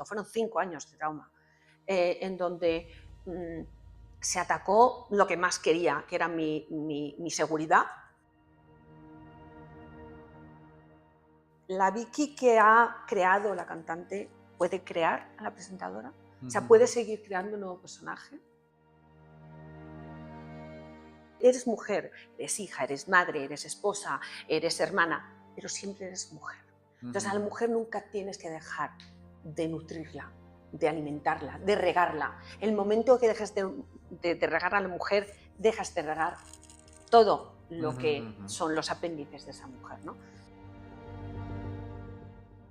momento, fueron 5 años de trauma, en donde se atacó lo que más quería, que era mi seguridad. La Vicky que ha creado la cantante puede crear a la presentadora, o sea, puede seguir creando un nuevo personaje. Eres mujer, eres hija, eres madre, eres esposa, eres hermana, pero siempre eres mujer. Entonces a la mujer nunca tienes que dejar de nutrirla, de alimentarla, de regarla. El momento que dejes de regar a la mujer, dejas de regar todo lo que son los apéndices de esa mujer, ¿no?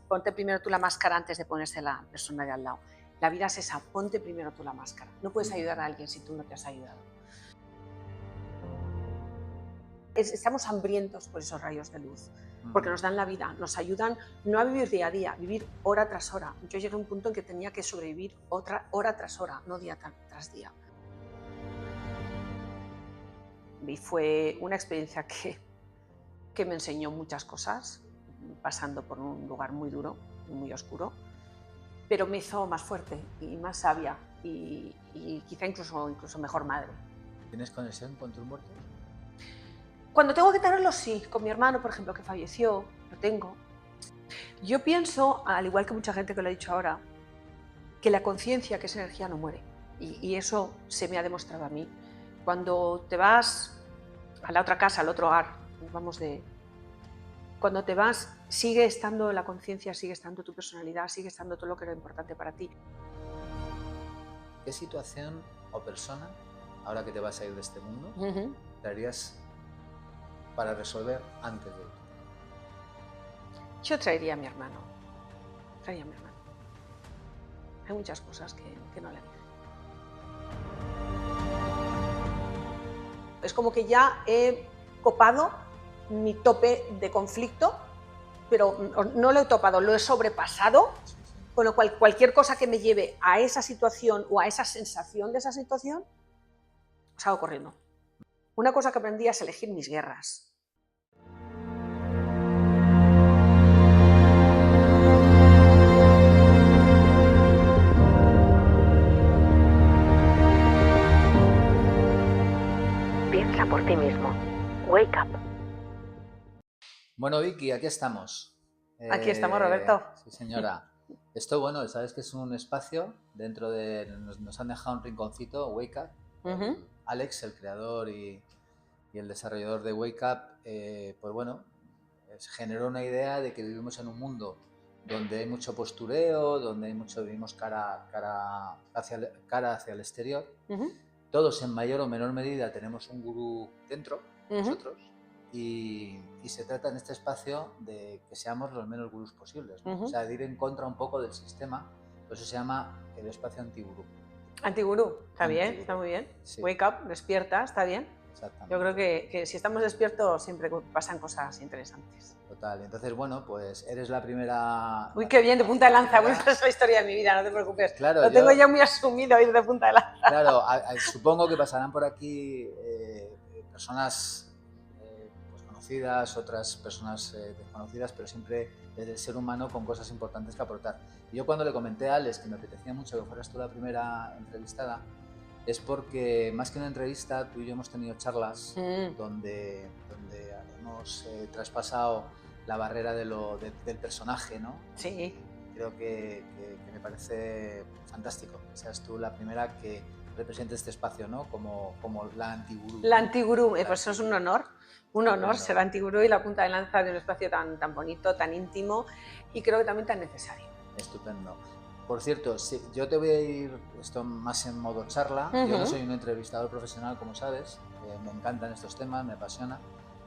Ponte primero tú la máscara antes de ponerse la persona de al lado. La vida es esa, ponte primero tú la máscara. No puedes ayudar a alguien si tú no te has ayudado. Estamos hambrientos por esos rayos de luz, porque nos dan la vida, nos ayudan no a vivir día a día, vivir hora tras hora. Yo llegué a un punto en que tenía que sobrevivir hora tras hora, no día tras día. Y fue una experiencia que me enseñó muchas cosas, pasando por un lugar muy duro, muy oscuro, pero me hizo más fuerte y más sabia y quizá incluso mejor madre. ¿Tienes conexión con tus muertos? Cuando tengo que tenerlo, sí. Con mi hermano, por ejemplo, que falleció, lo tengo. Yo pienso, al igual que mucha gente que lo ha dicho ahora, que la conciencia, que es energía, no muere. Y eso se me ha demostrado a mí. Cuando te vas a la otra casa, al otro hogar, cuando te vas, sigue estando la conciencia, sigue estando tu personalidad, sigue estando todo lo que era importante para ti. ¿Qué situación o persona, ahora que te vas a ir de este mundo, traerías para resolver antes de irte? Yo traería a mi hermano. Hay muchas cosas que no le dije. Es como que ya he copado mi tope de conflicto, pero no lo he topado, lo he sobrepasado, con lo cual cualquier cosa que me lleve a esa situación o a esa sensación de esa situación, salgo corriendo. Una cosa que aprendí es elegir mis guerras. Piensa por ti mismo. Wake up. Bueno, Vicky, aquí estamos. Aquí estamos, Roberto. Sí, señora. Esto, bueno, sabes que es un espacio dentro de... Nos han dejado un rinconcito, Wake Up. Alex, el creador y el desarrollador de Wake Up, pues bueno, generó una idea de que vivimos en un mundo donde hay mucho postureo, donde hay vivimos cara hacia el exterior. Todos en mayor o menor medida tenemos un gurú dentro, nosotros, y se trata en este espacio de que seamos los menos gurús posibles, ¿no? O sea, de ir en contra un poco del sistema, por eso se llama el espacio antigurú. Antigurú, está bien, está muy bien. Sí. Wake up, despierta, está bien. Exactamente. Yo creo que si estamos despiertos siempre pasan cosas interesantes. Total, entonces bueno, pues eres la primera... Uy, qué bien, de punta de lanza, bueno, esa es la historia de mi vida, no te preocupes. Claro, lo tengo ya muy asumido ir de punta de lanza. Claro, supongo que pasarán por aquí personas pues conocidas, otras personas desconocidas, pero siempre desde el ser humano con cosas importantes que aportar. Y yo cuando le comenté a Alex que me apetecía mucho que fueras tú la primera entrevistada, es porque más que una entrevista, tú y yo hemos tenido charlas donde hemos traspasado la barrera del personaje, ¿no? Sí. Creo que me parece fantástico que seas tú la primera que represente este espacio, ¿no? Como la antigurú. La antigurú, pues eso es un honor ser antigurú y la punta de lanza de un espacio tan bonito, tan íntimo y creo que también tan necesario. Estupendo. Por cierto, sí, yo te voy a ir esto más en modo charla. Yo no soy un entrevistador profesional, como sabes. Me encantan estos temas, me apasiona,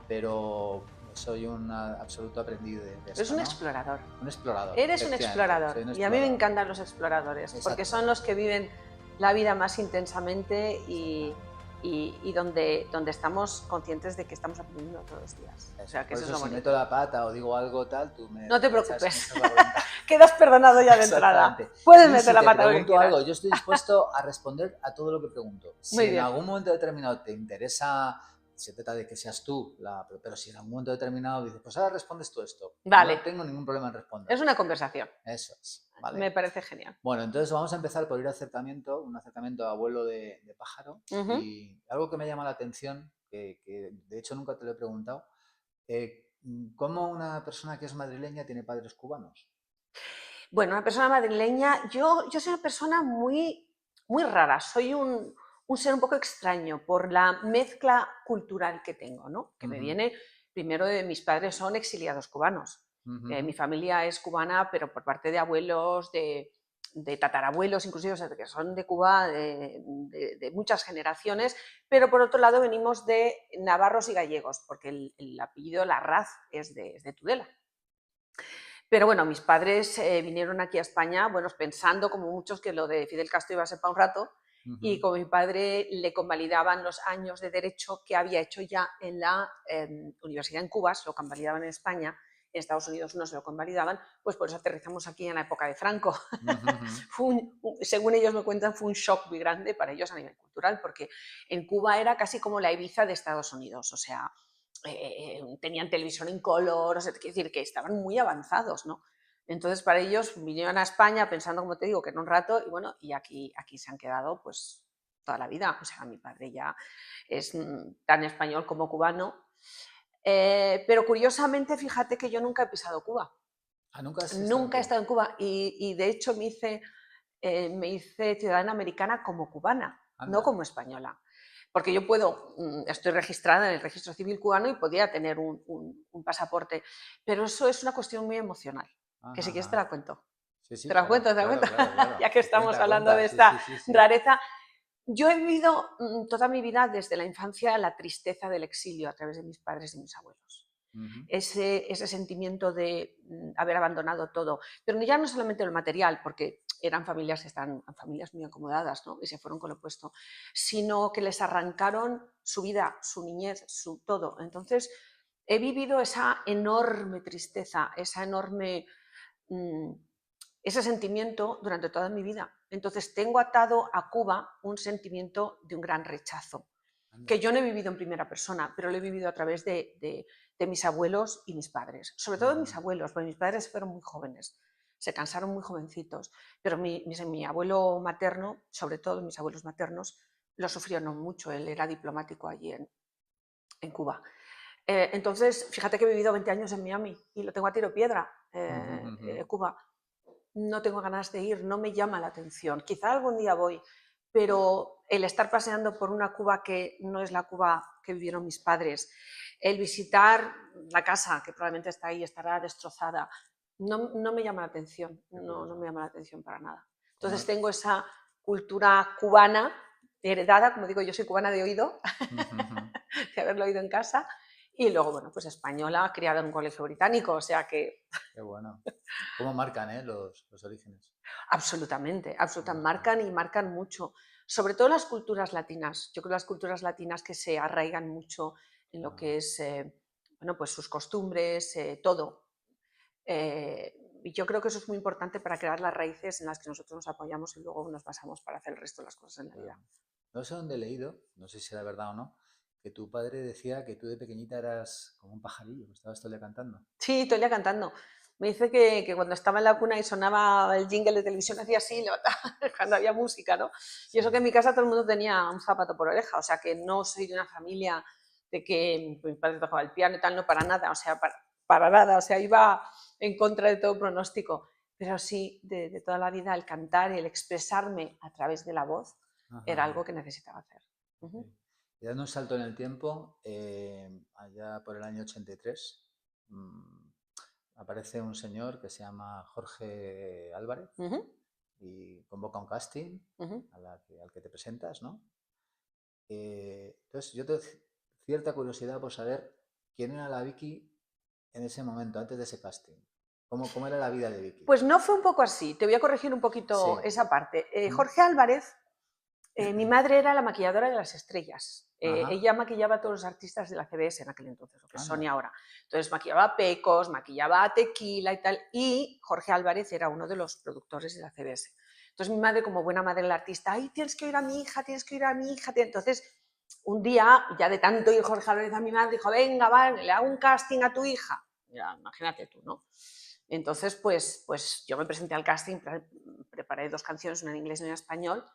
pero soy un absoluto aprendiz de esto. Eres un explorador. Un explorador. Eres un explorador. Y a mí me encantan los exploradores, porque son los que viven la vida más intensamente y donde estamos conscientes de que estamos aprendiendo todos los días. O sea, que por eso es lo si bonito. meto la pata o digo algo tal, tú me... No te preocupes. Quedas perdonado ya de entrada. Puedes meter la pata lo que quieras. Algo, yo estoy dispuesto a responder a todo lo que pregunto. Si en algún momento determinado te interesa, se trata de que seas tú, pero si en algún momento determinado dices, pues ahora respondes tú esto. Vale. No tengo ningún problema en responder. Es una conversación. Eso es. Vale. Me parece genial. Bueno, entonces vamos a empezar por un acercamiento a abuelo de pájaro. Y algo que me llama la atención, que de hecho nunca te lo he preguntado, ¿cómo una persona que es madrileña tiene padres cubanos? Bueno, una persona madrileña, yo soy una persona muy, muy rara, soy un ser un poco extraño por la mezcla cultural que tengo, ¿no? Que me viene primero de mis padres son exiliados cubanos. Mi familia es cubana, pero por parte de abuelos, de tatarabuelos, inclusive, o sea, que son de Cuba de muchas generaciones, pero por otro lado venimos de navarros y gallegos, porque el apellido Larraz es de Tudela. Pero bueno, mis padres vinieron aquí a España, bueno, pensando como muchos que lo de Fidel Castro iba a ser para un rato, y como mi padre le convalidaban los años de derecho que había hecho ya en la universidad en Cuba, se lo convalidaban en España, en Estados Unidos no se lo convalidaban, pues por eso aterrizamos aquí en la época de Franco. Según ellos me cuentan, fue un shock muy grande para ellos a nivel cultural, porque en Cuba era casi como la Ibiza de Estados Unidos, o sea, tenían televisión en color, o sea, quiero decir que estaban muy avanzados, ¿no? Entonces, para ellos vinieron a España pensando, como te digo, que en un rato, y bueno, y aquí se han quedado pues toda la vida. O sea, mi padre ya es tan español como cubano. Pero curiosamente, fíjate que yo nunca he pisado Cuba. Nunca he estado en Cuba y de hecho me hice ciudadana americana como cubana, no como española. Porque yo estoy registrada en el registro civil cubano y podía tener un pasaporte, pero eso es una cuestión muy emocional, que si quieres te la cuento. Sí, ¿Te la cuento? claro. Ya que estamos hablando de esta rareza. Yo he vivido toda mi vida desde la infancia la tristeza del exilio a través de mis padres y mis abuelos. Ese sentimiento de haber abandonado todo, pero ya no solamente lo material, porque eran familias muy acomodadas, ¿no? Y se fueron con lo puesto, sino que les arrancaron su vida, su niñez, su todo. Entonces he vivido esa enorme tristeza, ese sentimiento durante toda mi vida. Entonces tengo atado a Cuba un sentimiento de un gran rechazo, que yo no he vivido en primera persona, pero lo he vivido a través de mis abuelos y mis padres. Sobre todo mis abuelos, porque mis padres fueron muy jóvenes, se cansaron muy jovencitos, pero mi abuelo materno, sobre todo mis abuelos maternos, lo sufrieron mucho. Él era diplomático allí en Cuba. Entonces, fíjate que he vivido 20 años en Miami y lo tengo a tiro piedra, Cuba. No tengo ganas de ir, no me llama la atención. Quizá algún día voy, pero el estar paseando por una Cuba que no es la Cuba que vivieron mis padres, el visitar la casa que probablemente está ahí, estará destrozada, no me llama la atención, no me llama la atención para nada. Entonces tengo esa cultura cubana heredada, como digo, yo soy cubana de oído, de haberlo oído en casa, y luego, bueno, pues española, criada en un colegio británico, o sea que... Qué bueno. ¿Cómo marcan los orígenes? Absolutamente, marcan mucho. Sobre todo las culturas latinas. Yo creo que las culturas latinas que se arraigan mucho en lo que es, bueno, pues sus costumbres, todo. Y yo creo que eso es muy importante para crear las raíces en las que nosotros nos apoyamos y luego nos basamos para hacer el resto de las cosas en la vida. No sé dónde he leído, no sé si era verdad o no, que tu padre decía que tú de pequeñita eras como un pajarillo, que estabas todo el día cantando. Sí, todo el día cantando. Me dice que cuando estaba en la cuna y sonaba el jingle de televisión hacía así, cuando había música, ¿no? Y eso que en mi casa todo el mundo tenía un zapato por oreja, o sea que no soy de una familia de que mi padre tocaba el piano y tal, no, para nada, o sea, para nada, o sea, iba en contra de todo pronóstico. Pero sí, de toda la vida, el cantar y el expresarme a través de la voz era algo que necesitaba hacer. Y dando un salto en el tiempo, allá por el año 83, aparece un señor que se llama Jorge Álvarez y convoca un casting al que te presentas, ¿no? Entonces yo tengo cierta curiosidad por saber quién era la Vicky en ese momento, antes de ese casting. ¿Cómo era la vida de Vicky? Pues no fue un poco así, te voy a corregir un poquito esa parte. Jorge Álvarez, mi madre era la maquilladora de las estrellas. Ella maquillaba a todos los artistas de la CBS en aquel entonces, lo que es Sony ahora. Entonces maquillaba a Pecos, maquillaba a Tequila y tal, y Jorge Álvarez era uno de los productores de la CBS. Entonces mi madre, como buena madre del artista, ¡ay, tienes que oír a mi hija, tienes que oír a mi hija! Entonces, un día, ya de tanto ir Jorge Álvarez a mi madre, dijo, venga, va, le hago un casting a tu hija. mira, imagínate tú, ¿no? Entonces, pues yo me presenté al casting, preparé 2 canciones, una en inglés y una en español,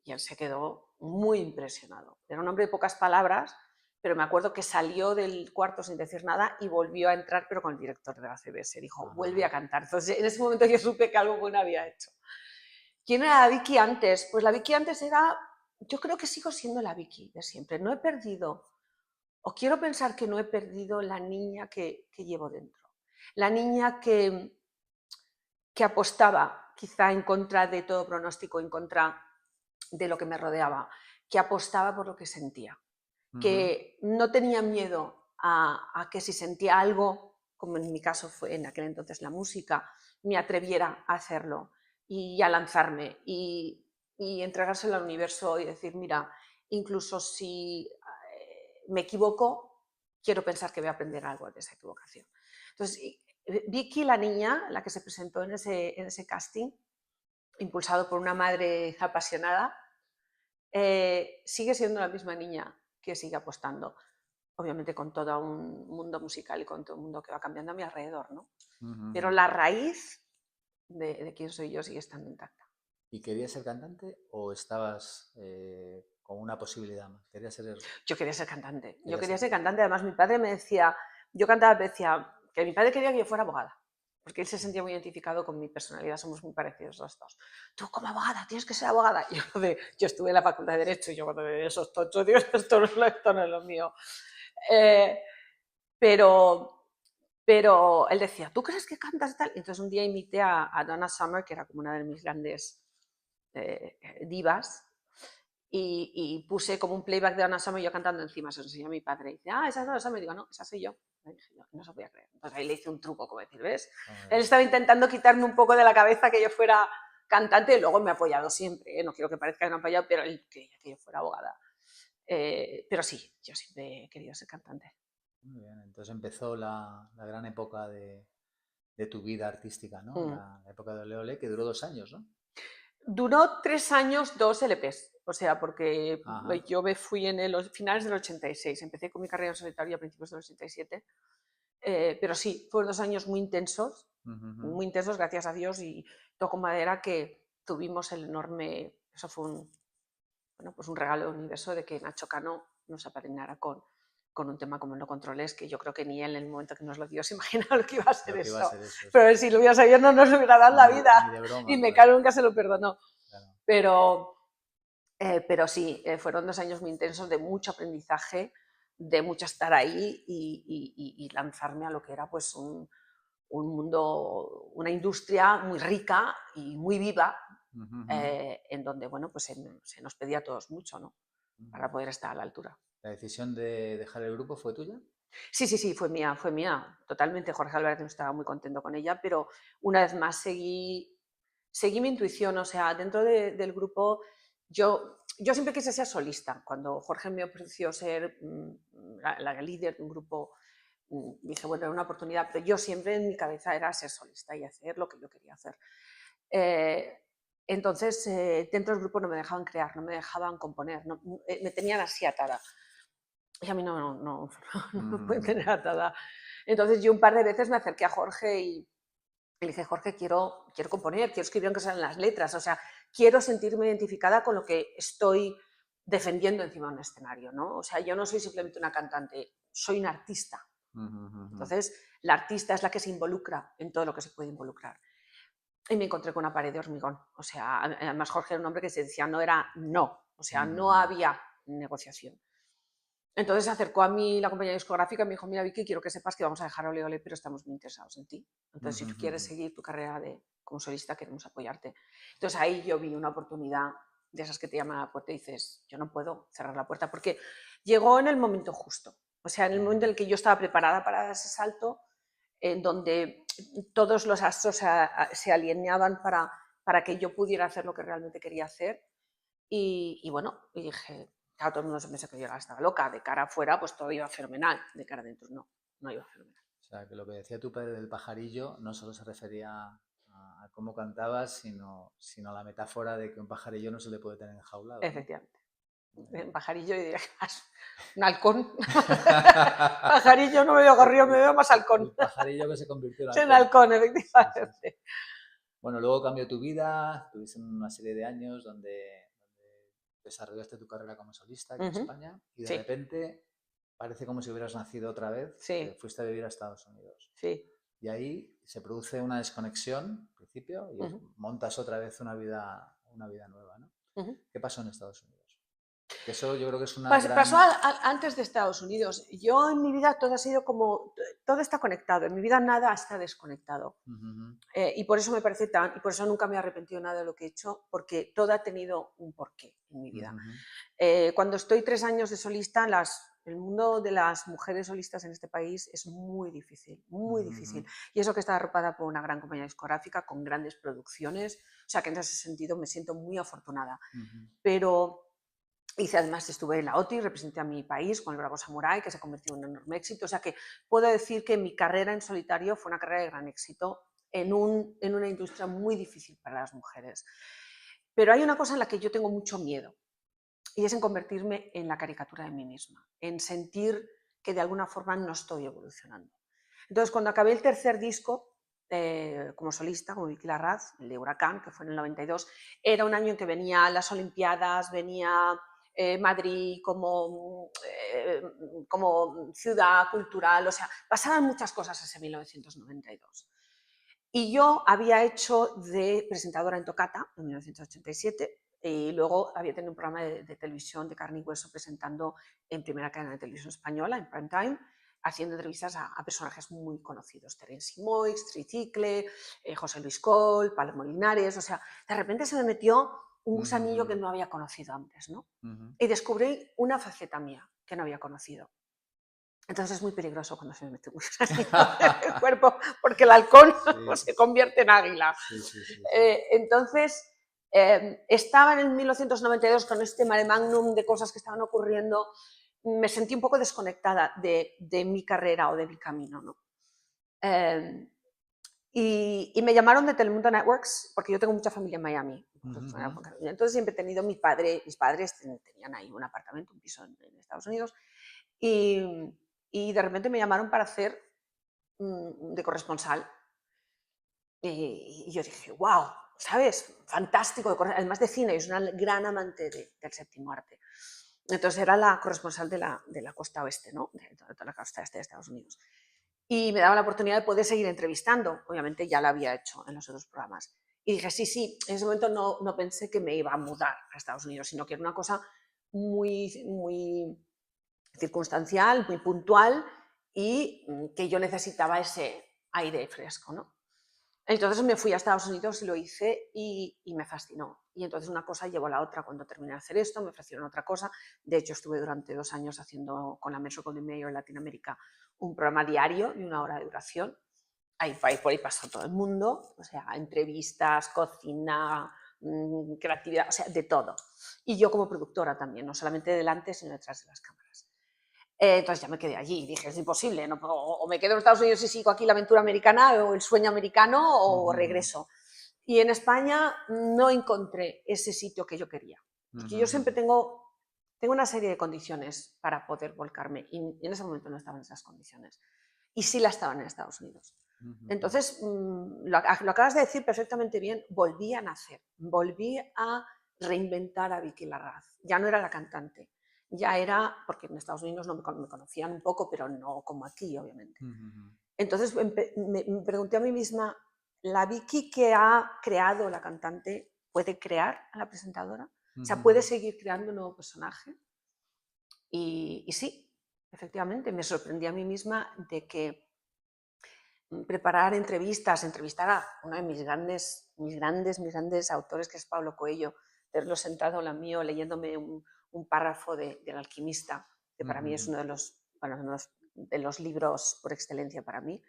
y él se quedó muy impresionado. Era un hombre de pocas palabras, pero me acuerdo que salió del cuarto sin decir nada y volvió a entrar, pero con el director de la CBS. Dijo, vuelve a cantar. Entonces, en ese momento yo supe que algo bueno había hecho. ¿Quién era la Vicky antes? Pues la Vicky antes era, yo creo que sigo siendo la Vicky de siempre. No he perdido, o quiero pensar que no he perdido la niña que llevo dentro. La niña que apostaba quizá en contra de todo pronóstico, en contra de lo que me rodeaba, que apostaba por lo que sentía, que no tenía miedo a que si sentía algo, como en mi caso fue en aquel entonces la música, me atreviera a hacerlo y a lanzarme y entregárselo al universo y decir, mira, incluso si me equivoco, quiero pensar que voy a aprender algo de esa equivocación. Entonces, Vicky, la niña, la que se presentó en ese casting, impulsado por una madre apasionada, sigue siendo la misma niña que sigue apostando, obviamente con todo un mundo musical y con todo un mundo que va cambiando a mi alrededor, ¿no? Pero la raíz de quién soy yo sigue estando intacta. ¿Y querías ser cantante o estabas con una posibilidad más? ¿Querías ser...? Yo quería ser cantante. Yo quería ser cantante. Además, mi padre me decía, yo cantaba, me decía que mi padre quería que yo fuera abogada, porque él se sentía muy identificado con mi personalidad, somos muy parecidos los dos. Tú como abogada tienes que ser abogada. Yo estuve en la facultad de Derecho y yo cuando veía esos tochos, digo, esto no es lo mío. Pero él decía, ¿tú crees que cantas tal? Entonces un día invité a Donna Summer, que era como una de mis grandes divas, y puse como un playback de Donna Summer y yo cantando encima, se lo enseñó a mi padre. Y dice, esa es Donna Summer. Y digo, no, esa soy yo. Y dije, no se podía creer. Entonces ahí le hice un truco, como decir, ¿ves? Él estaba intentando quitarme un poco de la cabeza que yo fuera cantante y luego me ha apoyado siempre, no quiero que parezca que no me ha apoyado, pero él quería que yo fuera abogada. Pero sí, yo siempre he querido ser cantante. Muy bien, entonces empezó la gran época de tu vida artística, ¿no? La época de Ole Ole, que duró 2 años, ¿no? Duró 3 años, 2 LPs, o sea, porque Ajá. yo me fui en los finales del 86, empecé con mi carrera en solitario a principios del 87, pero sí, fueron 2 años muy intensos, gracias a Dios, y toco madera que tuvimos el enorme, eso fue pues un regalo del universo de que Nacho Cano nos apadrinara con un tema como No Controles, que yo creo que ni él en el momento que nos lo dio se imaginaba lo que iba a ser Lo que iba a eso. ser eso. Pero si lo hubiera sabido no nos hubiera dado la vida. Ni de broma, Y claro. Mecano nunca se lo perdonó. Claro. Pero sí, fueron 2 años muy intensos de mucho aprendizaje, de mucho estar ahí y lanzarme a lo que era pues un mundo, una industria muy rica y muy viva, en donde bueno, pues se nos pedía a todos mucho, ¿no? Para poder estar a la altura. ¿La decisión de dejar el grupo fue tuya? Sí, fue mía, totalmente. Jorge Álvarez no estaba muy contento con ella, pero una vez más seguí mi intuición, o sea, dentro del grupo yo siempre quise ser solista. Cuando Jorge me ofreció ser la líder de un grupo, dije, bueno, era una oportunidad, pero yo siempre en mi cabeza era ser solista y hacer lo que yo quería hacer. Entonces, dentro del grupo no me dejaban crear, no me dejaban componer, me tenían así atada. Y a mí no me pueden tener atada. Entonces yo un par de veces me acerqué a Jorge y le dije, Jorge, quiero componer, quiero escribir aunque sean las letras, o sea, quiero sentirme identificada con lo que estoy defendiendo encima de un escenario, ¿no? O sea, yo no soy simplemente una cantante, soy una artista. Entonces, la artista es la que se involucra en todo lo que se puede involucrar. Y me encontré con una pared de hormigón. O sea, además Jorge era un hombre que se decía no era no, o sea, no había negociación. Entonces se acercó a mí la compañía discográfica y me dijo, mira Vicky, quiero que sepas que vamos a dejar Ole Ole, pero estamos muy interesados en ti. Entonces, si tú quieres seguir tu carrera como solista, queremos apoyarte. Entonces ahí yo vi una oportunidad de esas que te llaman a la puerta y dices, yo no puedo cerrar la puerta, porque llegó en el momento justo. O sea, en el momento en el que yo estaba preparada para dar ese salto, en donde todos los astros se alineaban para que yo pudiera hacer lo que realmente quería hacer. Y bueno, y dije, claro, todo el mundo se pensó que yo estaba loca. De cara afuera, pues todo iba fenomenal. De cara adentro, no iba fenomenal. O sea, que lo que decía tu padre del pajarillo no solo se refería a cómo cantabas, sino a la metáfora de que un pajarillo no se le puede tener enjaulado, ¿no? Efectivamente. En Pajarillo y diría, un halcón. Pajarillo no me veo gorrión, me veo más halcón. El pajarillo que se convirtió en halcón. En halcón, efectivamente. Sí, sí, sí. Bueno, luego cambió tu vida, tuviste una serie de años donde desarrollaste tu carrera como solista aquí en España y de repente parece como si hubieras nacido otra vez, que fuiste a vivir a Estados Unidos. Sí. Y ahí se produce una desconexión al principio y montas otra vez una vida nueva, ¿no? ¿Qué pasó en Estados Unidos? Que eso yo creo que es una gran... Pasó antes de Estados Unidos. Yo en mi vida todo ha sido como... Todo está conectado. En mi vida nada está desconectado. Y por eso me parece tan... Y por eso nunca me he arrepentido nada de lo que he hecho, porque todo ha tenido un porqué en mi vida. Cuando estoy 3 años de solista, el mundo de las mujeres solistas en este país es muy difícil, muy difícil. Y eso que está arropada por una gran compañía discográfica, con grandes producciones. O sea que en ese sentido me siento muy afortunada. Pero... además estuve en la OTI, representé a mi país con el Bravo Samurai, que se convirtió en un enorme éxito. O sea que puedo decir que mi carrera en solitario fue una carrera de gran éxito en una industria muy difícil para las mujeres. Pero hay una cosa en la que yo tengo mucho miedo, y es en convertirme en la caricatura de mí misma, en sentir que de alguna forma no estoy evolucionando. Entonces, cuando acabé el tercer disco, como solista, como Vicky Larraz, el de Huracán, que fue en el 92, era un año en que venían las Olimpiadas, venía Madrid como ciudad cultural, o sea, pasaban muchas cosas ese 1992. Y yo había hecho de presentadora en Tocata en 1987 y luego había tenido un programa de televisión de carne y hueso presentando en primera cadena de televisión española, en prime time, haciendo entrevistas a personajes muy conocidos, Terence Moix, Tricicle, José Luis Col, Paloma Linares, o sea, de repente se me metió un gusanillo que no había conocido antes, ¿no? Y descubrí una faceta mía que no había conocido. Entonces es muy peligroso cuando se me mete un gusanillo en el cuerpo, porque el halcón se convierte en águila. Entonces, estaba en el 1992 con este mare magnum de cosas que estaban ocurriendo, me sentí un poco desconectada de mi carrera o de mi camino, ¿no? Y me llamaron de Telemundo Networks, porque yo tengo mucha familia en Miami. Entonces siempre he tenido, mis padres tenían ahí un apartamento, un piso en Estados Unidos, y de repente me llamaron para hacer de corresponsal. Y yo dije, wow, ¿sabes? Fantástico, además de cine, es una gran amante del séptimo arte. Entonces era la corresponsal de la costa oeste, ¿no? De toda la costa este de Estados Unidos. Y me daba la oportunidad de poder seguir entrevistando. Obviamente ya lo había hecho en los otros programas. Y dije, sí, en ese momento no pensé que me iba a mudar a Estados Unidos, sino que era una cosa muy, muy circunstancial, muy puntual y que yo necesitaba ese aire fresco, ¿no? Entonces me fui a Estados Unidos y lo hice y me fascinó. Y entonces una cosa llevó a la otra. Cuando terminé de hacer esto, me ofrecieron otra cosa. De hecho, estuve durante 2 años haciendo con la Metro Goldwyn Mayer en Latinoamérica un programa diario de 1 hora de duración. Por ahí pasó todo el mundo, o sea, entrevistas, cocina, creatividad, o sea, de todo. Y yo como productora también, no solamente delante, sino detrás de las cámaras. Entonces ya me quedé allí y dije, es imposible, no puedo, o me quedo en Estados Unidos y sigo aquí la aventura americana o el sueño americano o regreso. Y en España no encontré ese sitio que yo quería. Porque yo siempre tengo una serie de condiciones para poder volcarme y en ese momento no estaban esas condiciones. Y sí la estaban en Estados Unidos. Entonces, lo acabas de decir perfectamente bien, volví a nacer, volví a reinventar a Vicky Larraz. Ya no era la cantante. Ya era, porque en Estados Unidos me conocían un poco, pero no como aquí, obviamente. Entonces me pregunté a mí misma, ¿la Vicky que ha creado la cantante puede crear a la presentadora? O sea, ¿puede seguir creando un nuevo personaje? Y sí, efectivamente, me sorprendí a mí misma de que preparar entrevistar a uno de mis grandes autores, que es Paulo Coelho, verlo sentado al mío leyéndome un párrafo del Alquimista, que para mí es uno de los libros por excelencia para mí,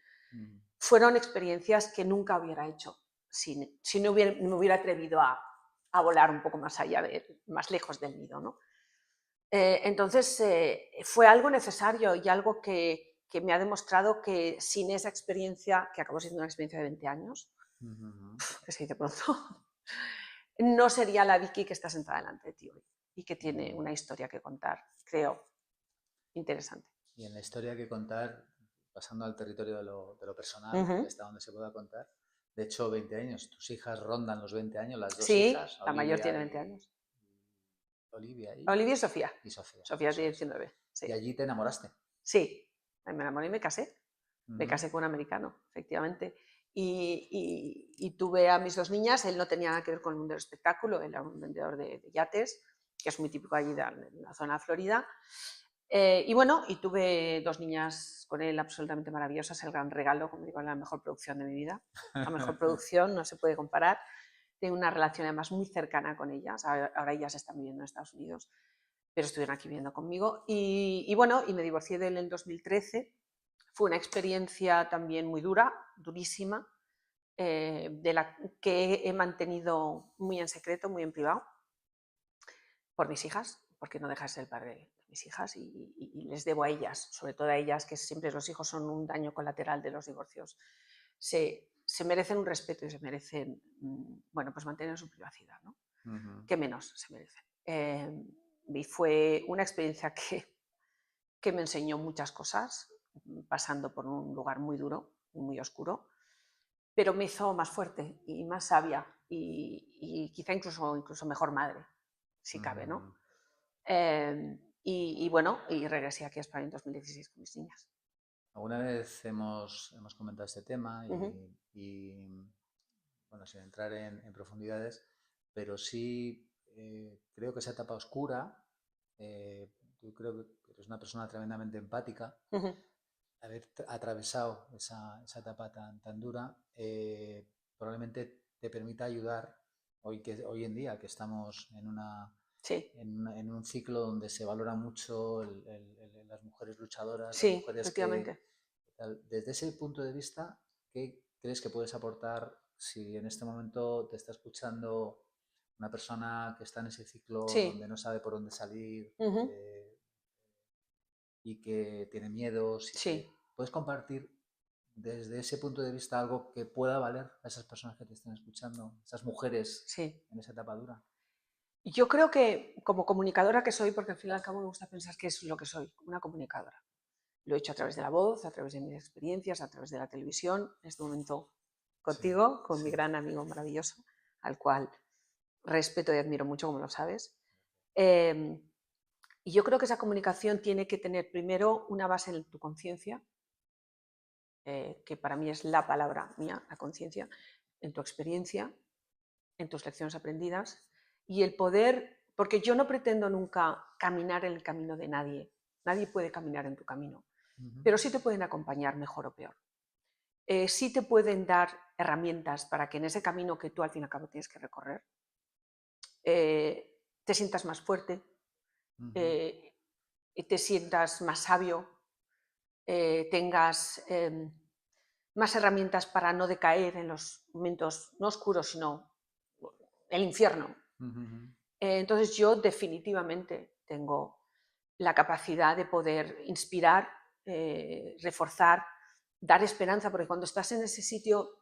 fueron experiencias que nunca hubiera hecho si no me hubiera atrevido a volar un poco más allá, más lejos del nido, ¿no? Entonces fue algo necesario y algo que me ha demostrado que sin esa experiencia, que acabó siendo una experiencia de 20 años, que se dice pronto, no sería la Vicky que está sentada delante de ti hoy. y que tiene una historia que contar, creo, interesante. Y en la historia que contar, pasando al territorio de lo personal, hasta donde se pueda contar, de hecho, 20 años, tus hijas rondan los 20 años, las dos Sí, hijas, la mayor tiene 20 años. Olivia Olivia y Sofía. y Sofía. Sofía tiene 19. Sí. Y allí te enamoraste. Sí, me enamoré y me casé. Me casé con un americano, efectivamente. Y tuve a mis 2 niñas. Él no tenía nada que ver con el mundo del espectáculo, él era un vendedor de yates, que es muy típico allí en la zona de Florida. Y bueno, y tuve 2 niñas con él absolutamente maravillosas, el gran regalo, como digo, la mejor producción de mi vida. La mejor producción, no se puede comparar. Tengo una relación además muy cercana con ellas. Ahora ellas están viviendo en Estados Unidos, pero estuvieron aquí viviendo conmigo. Y bueno, y me divorcié de él en 2013. Fue una experiencia también muy dura, durísima, de la que he mantenido muy en secreto, muy en privado, por mis hijas, porque no deja de ser el padre de mis hijas y les debo a ellas, sobre todo a ellas, que siempre los hijos son un daño colateral de los divorcios. Se merecen un respeto y se merecen, bueno, pues mantener su privacidad, ¿no? ¿Qué menos se merecen? Y fue una experiencia que me enseñó muchas cosas, pasando por un lugar muy duro y muy oscuro, pero me hizo más fuerte y más sabia y quizá incluso mejor madre, si cabe, ¿no? Y bueno, y regresé aquí a España en 2016 con mis niñas. Alguna vez hemos comentado este tema y bueno, sin entrar en profundidades, pero sí creo que esa etapa oscura, yo creo que eres una persona tremendamente empática, haber atravesado esa etapa tan dura, probablemente te permita ayudar hoy en día, que estamos Sí, en un ciclo donde se valora mucho las mujeres luchadoras, las sí, mujeres que... efectivamente. Desde ese punto de vista, ¿qué crees que puedes aportar si en este momento te está escuchando una persona que está en ese ciclo donde Sí. no sabe por dónde salir Ujú. y que tiene miedos y que Sí. puedes compartir desde ese punto de vista algo que pueda valer a esas personas que te estén escuchando, esas mujeres Sí. en esa etapa dura? Yo creo que como comunicadora que soy, porque al fin y al cabo me gusta pensar que es lo que soy, una comunicadora. Lo he hecho a través de la voz, a través de mis experiencias, a través de la televisión, en este momento Sí, contigo, con sí. mi gran amigo maravilloso, al cual respeto y admiro mucho, como lo sabes. Y yo creo que esa comunicación tiene que tener primero una base en tu conciencia, que para mí es la palabra mía, la conciencia, en tu experiencia, en tus lecciones aprendidas, y el poder, porque yo no pretendo nunca caminar en el camino de nadie, nadie puede caminar en tu camino, pero sí te pueden acompañar mejor o peor. Sí te pueden dar herramientas para que en ese camino que tú al fin y al cabo tienes que recorrer, te sientas más fuerte, te sientas más sabio, tengas más herramientas para no decaer en los momentos no oscuros, sino el infierno. Entonces yo definitivamente tengo la capacidad de poder inspirar, reforzar, dar esperanza, porque cuando estás en ese sitio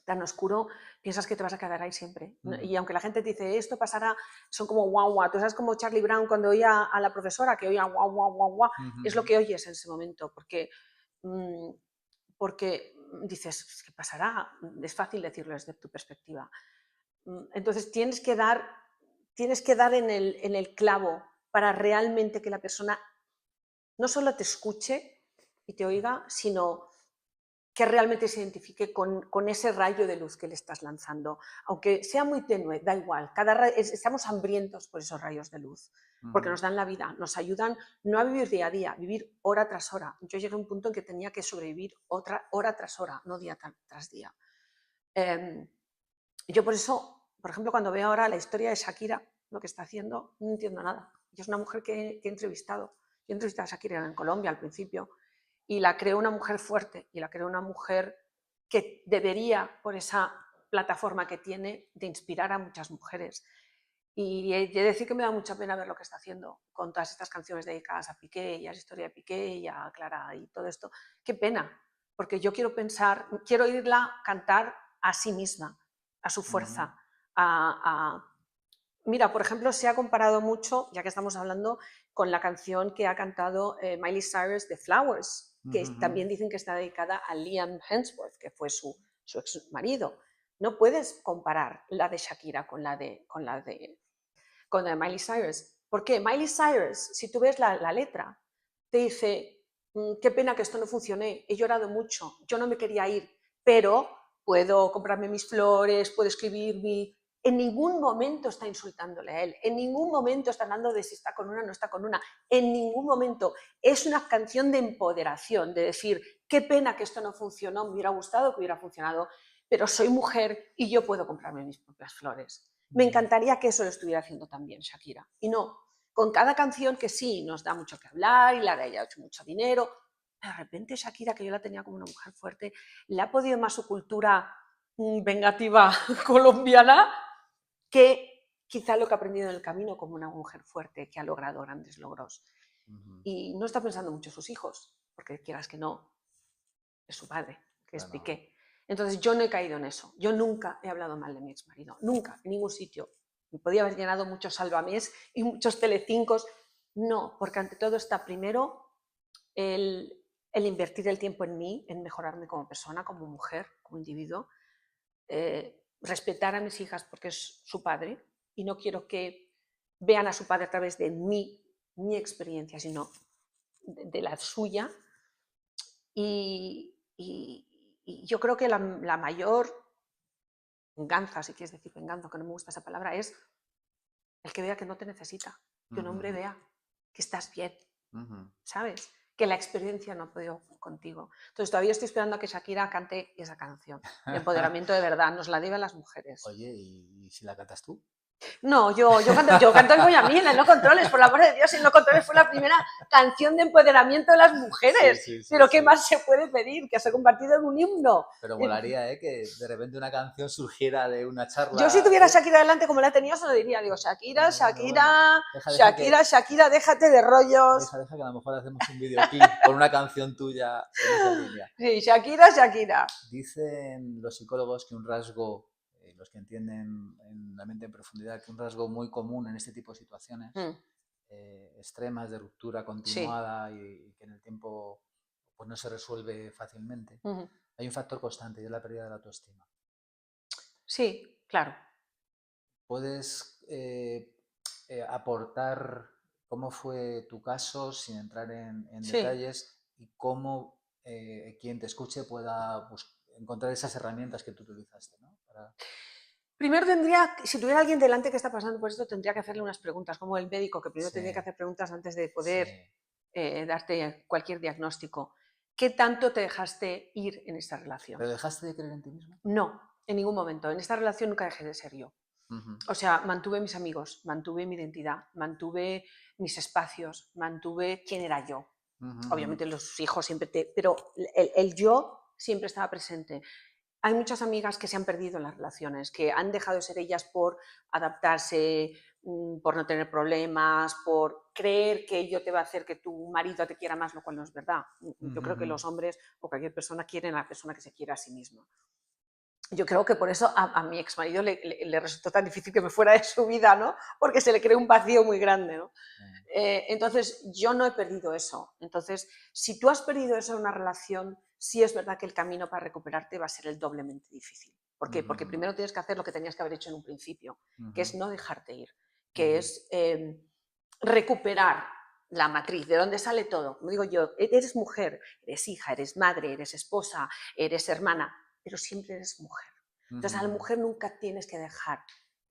tan oscuro, piensas que te vas a quedar ahí siempre. Y aunque la gente te dice, esto pasará, son como guau, guau. Tú sabes como Charlie Brown cuando oía a la profesora, que oía guau, guau, guau, guau. Es lo que oyes en ese momento, porque dices, ¿qué pasará? Es fácil decirlo desde tu perspectiva. Entonces tienes que dar en el clavo para realmente que la persona no solo te escuche y te oiga, sino que realmente se identifique con ese rayo de luz que le estás lanzando. Aunque sea muy tenue, da igual. Estamos hambrientos por esos rayos de luz, porque nos dan la vida, nos ayudan no a vivir día a día, vivir hora tras hora. Yo llegué a un punto en que tenía que sobrevivir hora tras hora, no día tras día. Yo por eso, por ejemplo, cuando veo ahora la historia de Shakira, lo que está haciendo, no entiendo nada. Yo es una mujer que he entrevistado. Yo he entrevistado a Shakira en Colombia al principio y la creo una mujer fuerte y la creo una mujer que debería, por esa plataforma que tiene, de inspirar a muchas mujeres. Y he de decir que me da mucha pena ver lo que está haciendo con todas estas canciones dedicadas a Piqué y a la historia de Piqué y a Clara y todo esto. Qué pena, porque yo quiero quiero oírla cantar a sí misma, a su fuerza, a Mira, por ejemplo, se ha comparado mucho, ya que estamos hablando, con la canción que ha cantado Miley Cyrus de Flowers, que también dicen que está dedicada a Liam Hemsworth, que fue su ex marido. No puedes comparar la de Shakira con la de Miley Cyrus. ¿Por qué? Miley Cyrus, si tú ves la letra, te dice, qué pena que esto no funcione, he llorado mucho, yo no me quería ir, pero puedo comprarme mis flores, puedo escribir En ningún momento está insultándole a él, en ningún momento está hablando de si está con una o no está con una, en ningún momento. Es una canción de empoderación, de decir, qué pena que esto no funcionó, me hubiera gustado que hubiera funcionado, pero soy mujer y yo puedo comprarme mis propias flores. Me encantaría que eso lo estuviera haciendo también Shakira. Y no, con cada canción que sí nos da mucho que hablar y la de ella ha hecho mucho dinero, de repente Shakira, que yo la tenía como una mujer fuerte, le ha podido más su cultura vengativa colombiana que quizá lo que ha aprendido en el camino como una mujer fuerte que ha logrado grandes logros. Y no está pensando mucho en sus hijos, porque quieras que no, es su padre, que es Piqué. Entonces yo no he caído en eso. Yo nunca he hablado mal de mi exmarido, nunca, en ningún sitio. Me podía haber llenado muchos Sálvamés y muchos Telecincos. No, porque ante todo está primero el invertir el tiempo en mí, en mejorarme como persona, como mujer, como individuo, respetar a mis hijas porque es su padre y no quiero que vean a su padre a través de mi experiencia, sino de la suya. Y yo creo que la mayor venganza, si quieres decir venganza, que no me gusta esa palabra, es el que vea que no te necesita, que un hombre vea que estás bien, ¿sabes? Que la experiencia no ha podido contigo. Entonces todavía estoy esperando a que Shakira cante esa canción de empoderamiento de verdad, nos la debe a las mujeres. Oye, ¿y si la cantas tú? No, yo canto el Goyamil, en No Controles, por el amor de Dios, en No Controles fue la primera canción de empoderamiento de las mujeres. Sí, pero ¿qué más se puede pedir? Que se ha convertido en un himno. Pero molaría, que de repente una canción surgiera de una charla. Yo si tuviera Shakira delante como la tenía, se lo diría, digo, Shakira, Shakira, déjate de rollos. Deja que a lo mejor hacemos un videoclip con una canción tuya en esa línea. Sí, Shakira. Dicen los psicólogos que un rasgo, los que entienden en la mente en profundidad, que un rasgo muy común en este tipo de situaciones extremas, de ruptura continuada y que en el tiempo pues no se resuelve fácilmente, hay un factor constante y es la pérdida de la autoestima. Sí, claro. ¿Puedes aportar cómo fue tu caso sin entrar en detalles y cómo quien te escuche pueda encontrar esas herramientas que tú utilizaste, ¿no? Primero si tuviera alguien delante que está pasando por esto, tendría que hacerle unas preguntas, como el médico, que primero tendría que hacer preguntas antes de poder darte cualquier diagnóstico. ¿Qué tanto te dejaste ir en esta relación? ¿Pero dejaste de creer en ti mismo? No, en ningún momento. En esta relación nunca dejé de ser yo. O sea, mantuve mis amigos, mantuve mi identidad, mantuve mis espacios, mantuve quién era yo. Obviamente los hijos siempre pero el yo siempre estaba presente. Hay muchas amigas que se han perdido en las relaciones, que han dejado de ser ellas por adaptarse, por no tener problemas, por creer que ello te va a hacer que tu marido te quiera más, lo cual no es verdad. Yo creo que los hombres o cualquier persona quieren a la persona que se quiere a sí misma. Yo creo que por eso a mi exmarido le resultó tan difícil que me fuera de su vida, ¿no? Porque se le creó un vacío muy grande, ¿no? Entonces, yo no he perdido eso. Entonces, si tú has perdido eso en una relación, sí es verdad que el camino para recuperarte va a ser el doblemente difícil. ¿Por qué? Porque primero tienes que hacer lo que tenías que haber hecho en un principio, que es no dejarte ir, que es recuperar la matriz, de dónde sale todo. Como digo yo, eres mujer, eres hija, eres madre, eres esposa, eres hermana, pero siempre eres mujer. Entonces, a la mujer nunca tienes que dejar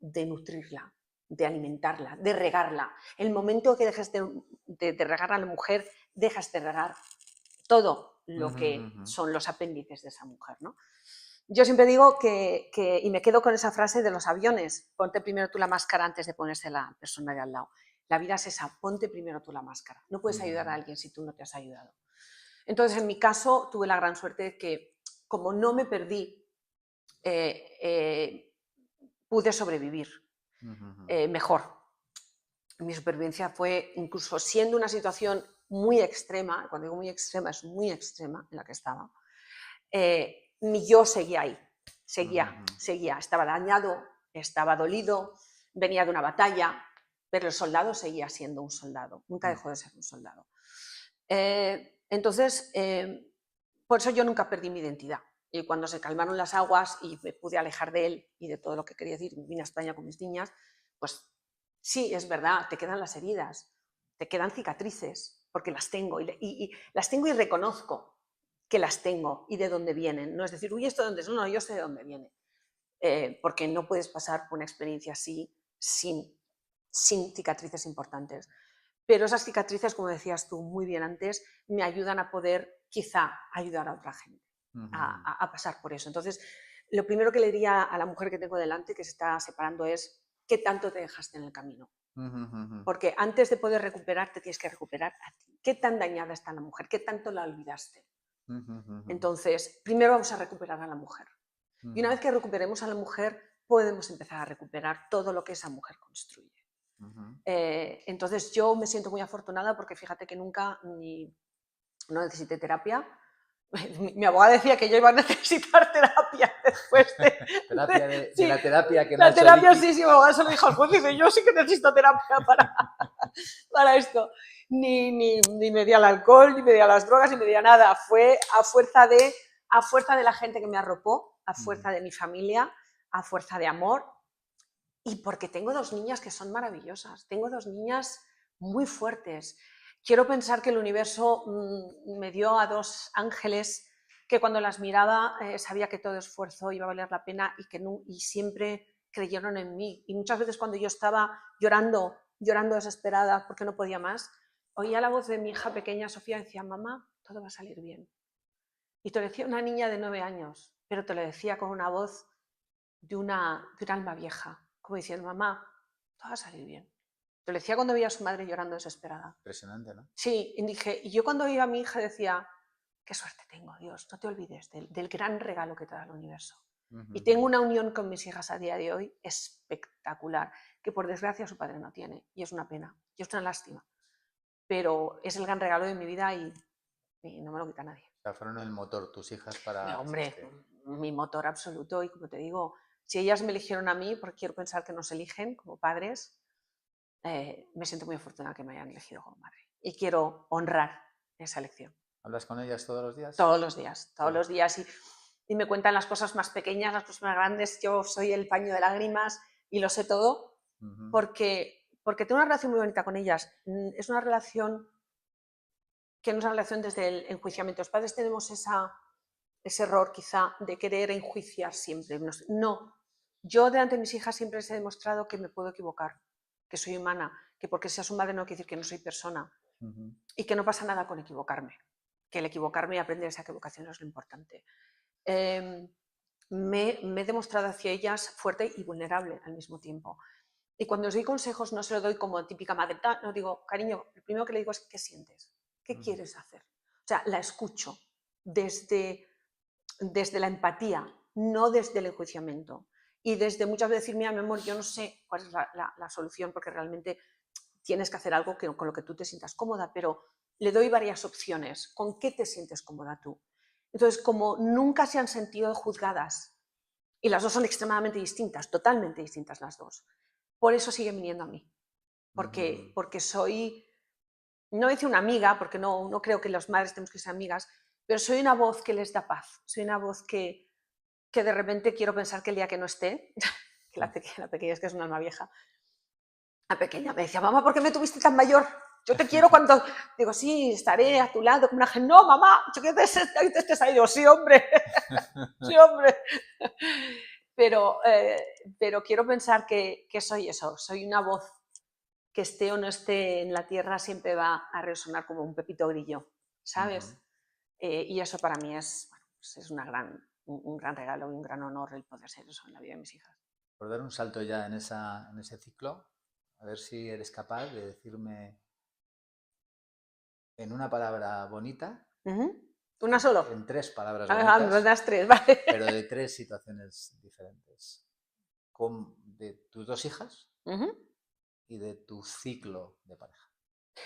de nutrirla, de alimentarla, de regarla. El momento que dejes de regar a la mujer, dejas de regar todo lo que son los apéndices de esa mujer, ¿no? Yo siempre digo y me quedo con esa frase de los aviones, ponte primero tú la máscara antes de ponerse la persona de al lado. La vida es esa, ponte primero tú la máscara. No puedes ayudar a alguien si tú no te has ayudado. Entonces, en mi caso, tuve la gran suerte de que, como no me perdí, pude sobrevivir mejor. Mi supervivencia fue, incluso siendo una situación muy extrema, cuando digo muy extrema, es muy extrema en la que estaba, mi yo seguía ahí, seguía, estaba dañado, estaba dolido, venía de una batalla, pero el soldado seguía siendo un soldado, nunca dejó de ser un soldado. Entonces, por eso yo nunca perdí mi identidad. Y cuando se calmaron las aguas y me pude alejar de él y de todo lo que quería decir, vine a España con mis niñas, pues sí, es verdad, te quedan las heridas, te quedan cicatrices, porque las tengo y las tengo y reconozco que las tengo y de dónde vienen. No es decir, uy, ¿esto de dónde es? No, yo sé de dónde viene. Porque no puedes pasar por una experiencia así sin cicatrices importantes. Pero esas cicatrices, como decías tú muy bien antes, me ayudan a poder quizá ayudar a otra gente a pasar por eso. Entonces, lo primero que le diría a la mujer que tengo delante, que se está separando, es ¿qué tanto te dejaste en el camino? Porque antes de poder recuperarte, tienes que recuperar a ti. ¿Qué tan dañada está la mujer? ¿Qué tanto la olvidaste? Entonces, primero vamos a recuperar a la mujer. Y una vez que recuperemos a la mujer, podemos empezar a recuperar todo lo que esa mujer construye. Entonces yo me siento muy afortunada porque fíjate que nunca no necesité terapia. Mi abogada decía que yo iba a necesitar terapia después de... de la terapia que la terapia, sí, mi abogada se lo dijo al juez y dice, yo sí que necesito terapia para esto. Ni me di al alcohol, ni me di a las drogas, ni me di a nada. Fue a fuerza de la gente que me arropó, a fuerza de mi familia, a fuerza de amor. Y porque tengo dos niñas que son maravillosas, tengo dos niñas muy fuertes. Quiero pensar que el universo me dio a dos ángeles que cuando las miraba sabía que todo esfuerzo iba a valer la pena y siempre creyeron en mí. Y muchas veces cuando yo estaba llorando desesperada porque no podía más, oía la voz de mi hija pequeña, Sofía, y decía, mamá, todo va a salir bien. Y te lo decía una niña de 9 años, pero te lo decía con una voz de un alma vieja, como diciendo, mamá, todo va a salir bien. Te lo decía cuando veía a su madre llorando desesperada. Impresionante, ¿no? Sí, y yo cuando veía a mi hija decía, qué suerte tengo, Dios, no te olvides del gran regalo que te da el universo. Y tengo una unión con mis hijas a día de hoy espectacular, que por desgracia su padre no tiene, y es una pena, y es una lástima. Pero es el gran regalo de mi vida y no me lo quita nadie. O sea, fueron el motor tus hijas para... Hombre, mi motor absoluto, y como te digo, si ellas me eligieron a mí, porque quiero pensar que nos eligen como padres, me siento muy afortunada que me hayan elegido como madre. Y quiero honrar esa elección. ¿Hablas con ellas todos los días? Todos los días, todos los días. Y me cuentan las cosas más pequeñas, las cosas más grandes. Yo soy el paño de lágrimas y lo sé todo porque tengo una relación muy bonita con ellas. Es una relación que no es una relación desde el enjuiciamiento. Los padres tenemos ese error quizá de querer enjuiciar siempre. No, yo delante de mis hijas siempre les he demostrado que me puedo equivocar, que soy humana, que porque sea su madre no quiere decir que no soy persona y que no pasa nada con equivocarme, que el equivocarme y aprender esa equivocación es lo importante. Me he demostrado hacia ellas fuerte y vulnerable al mismo tiempo. Y cuando os doy consejos no se lo doy como típica madre, no digo, cariño, lo primero que le digo es, ¿qué sientes? ¿Qué quieres hacer? O sea, la escucho desde la empatía, no desde el enjuiciamiento. Y desde muchas veces decir, mira, mi amor, yo no sé cuál es la solución porque realmente tienes que hacer algo con lo que tú te sientas cómoda, pero le doy varias opciones. ¿Con qué te sientes cómoda tú? Entonces, como nunca se han sentido juzgadas, y las dos son extremadamente distintas, totalmente distintas las dos, por eso siguen viniendo a mí. Porque soy, no decir una amiga, porque no creo que las madres tenemos que ser amigas, pero soy una voz que les da paz, soy una voz que de repente quiero pensar que el día que no esté, que la pequeña es que es un alma vieja, la pequeña me decía, mamá, ¿por qué me tuviste tan mayor? Yo te quiero cuando... Digo, sí, estaré a tu lado. Como una gente, no, mamá, yo quiero que estés ahí. Digo, sí, hombre, sí, hombre. Pero quiero pensar que soy eso, soy una voz que esté o no esté en la tierra siempre va a resonar como un pepito grillo, ¿sabes? Y eso para mí es un gran regalo y un gran honor el poder ser eso en la vida de mis hijas. Por dar un salto ya en ese ciclo, a ver si eres capaz de decirme en una palabra bonita. ¿Una solo? En 3 palabras bonitas. Das 3, vale. Pero de 3 situaciones diferentes. De tus 2 hijas y de tu ciclo de pareja.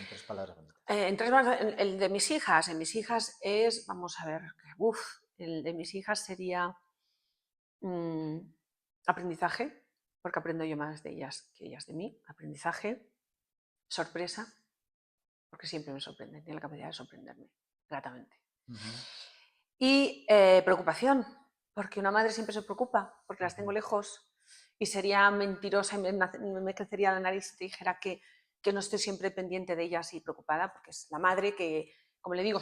En 3 palabras bonitas. En 3 palabras, el de mis hijas. En mis hijas es, vamos a ver, el de mis hijas sería aprendizaje. porque aprendo yo más de ellas que ellas de mí. Aprendizaje, sorpresa, porque siempre me sorprenden, tienen la capacidad de sorprenderme gratamente. Y preocupación, porque una madre siempre se preocupa, porque las tengo lejos y sería mentirosa y me crecería la nariz si te dijera que no estoy siempre pendiente de ellas y preocupada, porque es la madre que, como le digo,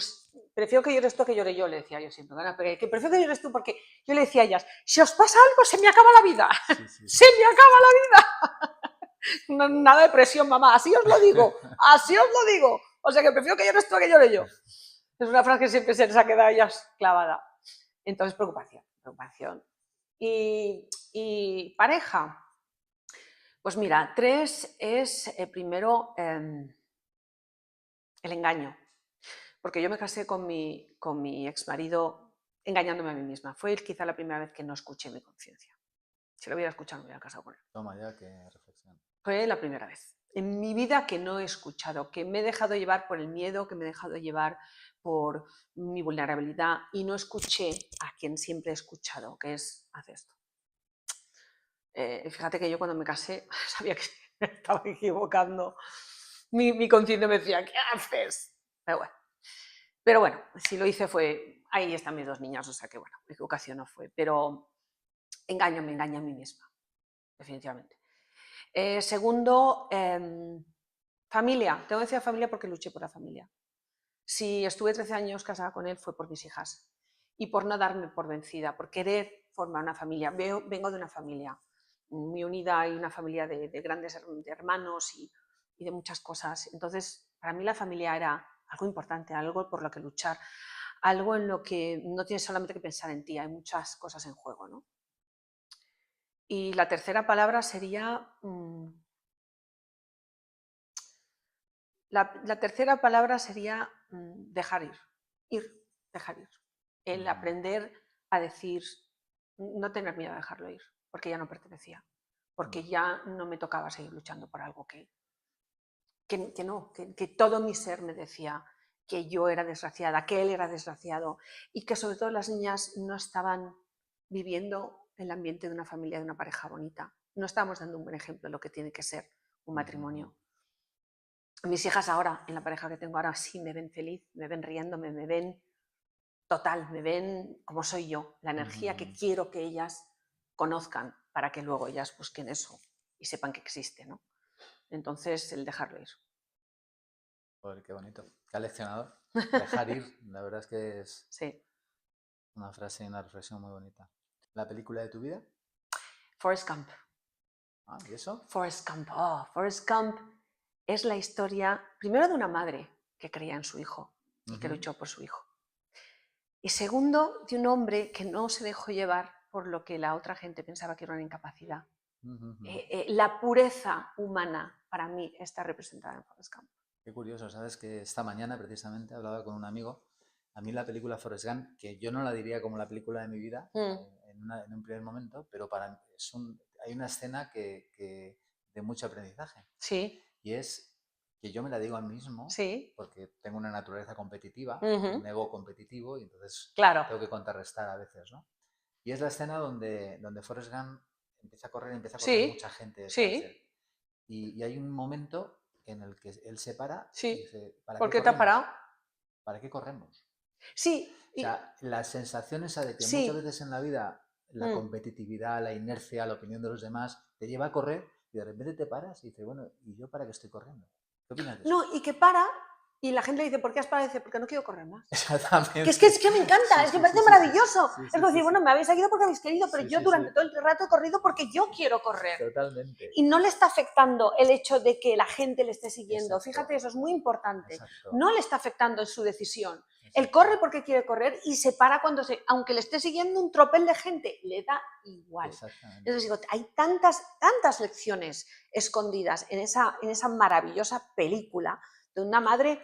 prefiero que llores tú que llore yo, le decía yo siempre, ¿verdad? Pero que prefiero que llores tú, porque yo le decía a ellas, si os pasa algo se me acaba la vida, se me acaba la vida. Nada de presión, mamá, así os lo digo, o sea que prefiero que llores tú que llore yo. Es una frase que siempre se les ha quedado a ellas clavada. Entonces, preocupación. Y pareja. Pues mira, 3 es primero el engaño. Porque yo me casé con mi exmarido engañándome a mí misma. Fue quizá la primera vez que no escuché mi conciencia. Si lo hubiera escuchado, me hubiera casado con él. Toma ya, qué reflexión. Fue la primera vez en mi vida que no he escuchado, que me he dejado llevar por el miedo, que me he dejado llevar por mi vulnerabilidad y no escuché a quien siempre he escuchado, que es, haz esto. Fíjate que yo cuando me casé sabía que me estaba equivocando. Mi conciencia me decía, ¿qué haces? Pero bueno, si lo hice fue, ahí están mis 2 niñas, o sea que bueno, equivocación no fue, pero me engaño a mí misma, definitivamente. Segundo, familia. Tengo que decir familia porque luché por la familia. Si estuve 13 años casada con él fue por mis hijas y por no darme por vencida, por querer formar una familia. Vengo de una familia muy unida y una familia de grandes hermanos y de muchas cosas. Entonces, para mí la familia era algo importante, algo por lo que luchar, algo en lo que no tienes solamente que pensar en ti, hay muchas cosas en juego, ¿no? Y la tercera palabra sería... La tercera palabra sería dejar ir, dejar ir. El aprender a decir, no tener miedo a dejarlo ir, porque ya no pertenecía, porque ya no me tocaba seguir luchando por algo que todo mi ser me decía que yo era desgraciada, que él era desgraciado y que sobre todo las niñas no estaban viviendo el ambiente de una familia, de una pareja bonita. No estábamos dando un buen ejemplo de lo que tiene que ser un matrimonio. Mis hijas ahora, en la pareja que tengo ahora, sí me ven feliz, me ven riéndome, me ven total, me ven como soy yo, la energía que quiero que ellas conozcan para que luego ellas busquen eso y sepan que existe, ¿no? Entonces, el dejarlo ir. Joder, qué bonito. Qué aleccionador. Dejar ir, la verdad es que es sí. una frase y una reflexión muy bonita. ¿La película de tu vida? Forrest Gump. Ah, ¿y eso? Forrest Gump. Oh, Forrest Gump es la historia, primero, de una madre que creía en su hijo y que luchó por su hijo. Y segundo, de un hombre que no se dejó llevar por lo que la otra gente pensaba que era una incapacidad. La pureza humana, para mí, está representada en Forrest Gump. Qué curioso, sabes que esta mañana precisamente hablaba con un amigo. A mí la película Forrest Gump, que yo no la diría como la película de mi vida en un primer momento, pero hay una escena de mucho aprendizaje. Sí. Y es que yo me la digo a mí mismo, sí. porque tengo una naturaleza competitiva, un ego competitivo, y entonces tengo que contrarrestar a veces, ¿no? Y es la escena donde Forrest Gump empieza a correr mucha gente detrás de él. Y hay un momento en el que él se para y dice, ¿Por qué te has parado? ¿Para qué corremos? Sí. O sea, la sensación esa de que muchas veces en la vida la competitividad, la inercia, la opinión de los demás te lleva a correr y de repente te paras y dices, bueno, ¿y yo para qué estoy corriendo? ¿Qué opinas de eso? No, y que para y la gente le dice, ¿por qué has parado? Dice, porque no quiero correr más. Exactamente. Que es que me encanta, es que me parece maravilloso. Es decir, bueno, me habéis seguido porque habéis querido, pero yo durante todo el rato he corrido porque yo quiero correr. Totalmente. Y no le está afectando el hecho de que la gente le esté siguiendo. Exacto. Fíjate, eso es muy importante. Exacto. No le está afectando en su decisión. Él corre porque quiere correr y se para aunque le esté siguiendo un tropel de gente, le da igual. Entonces digo, hay tantas lecciones escondidas en esa maravillosa película de una madre,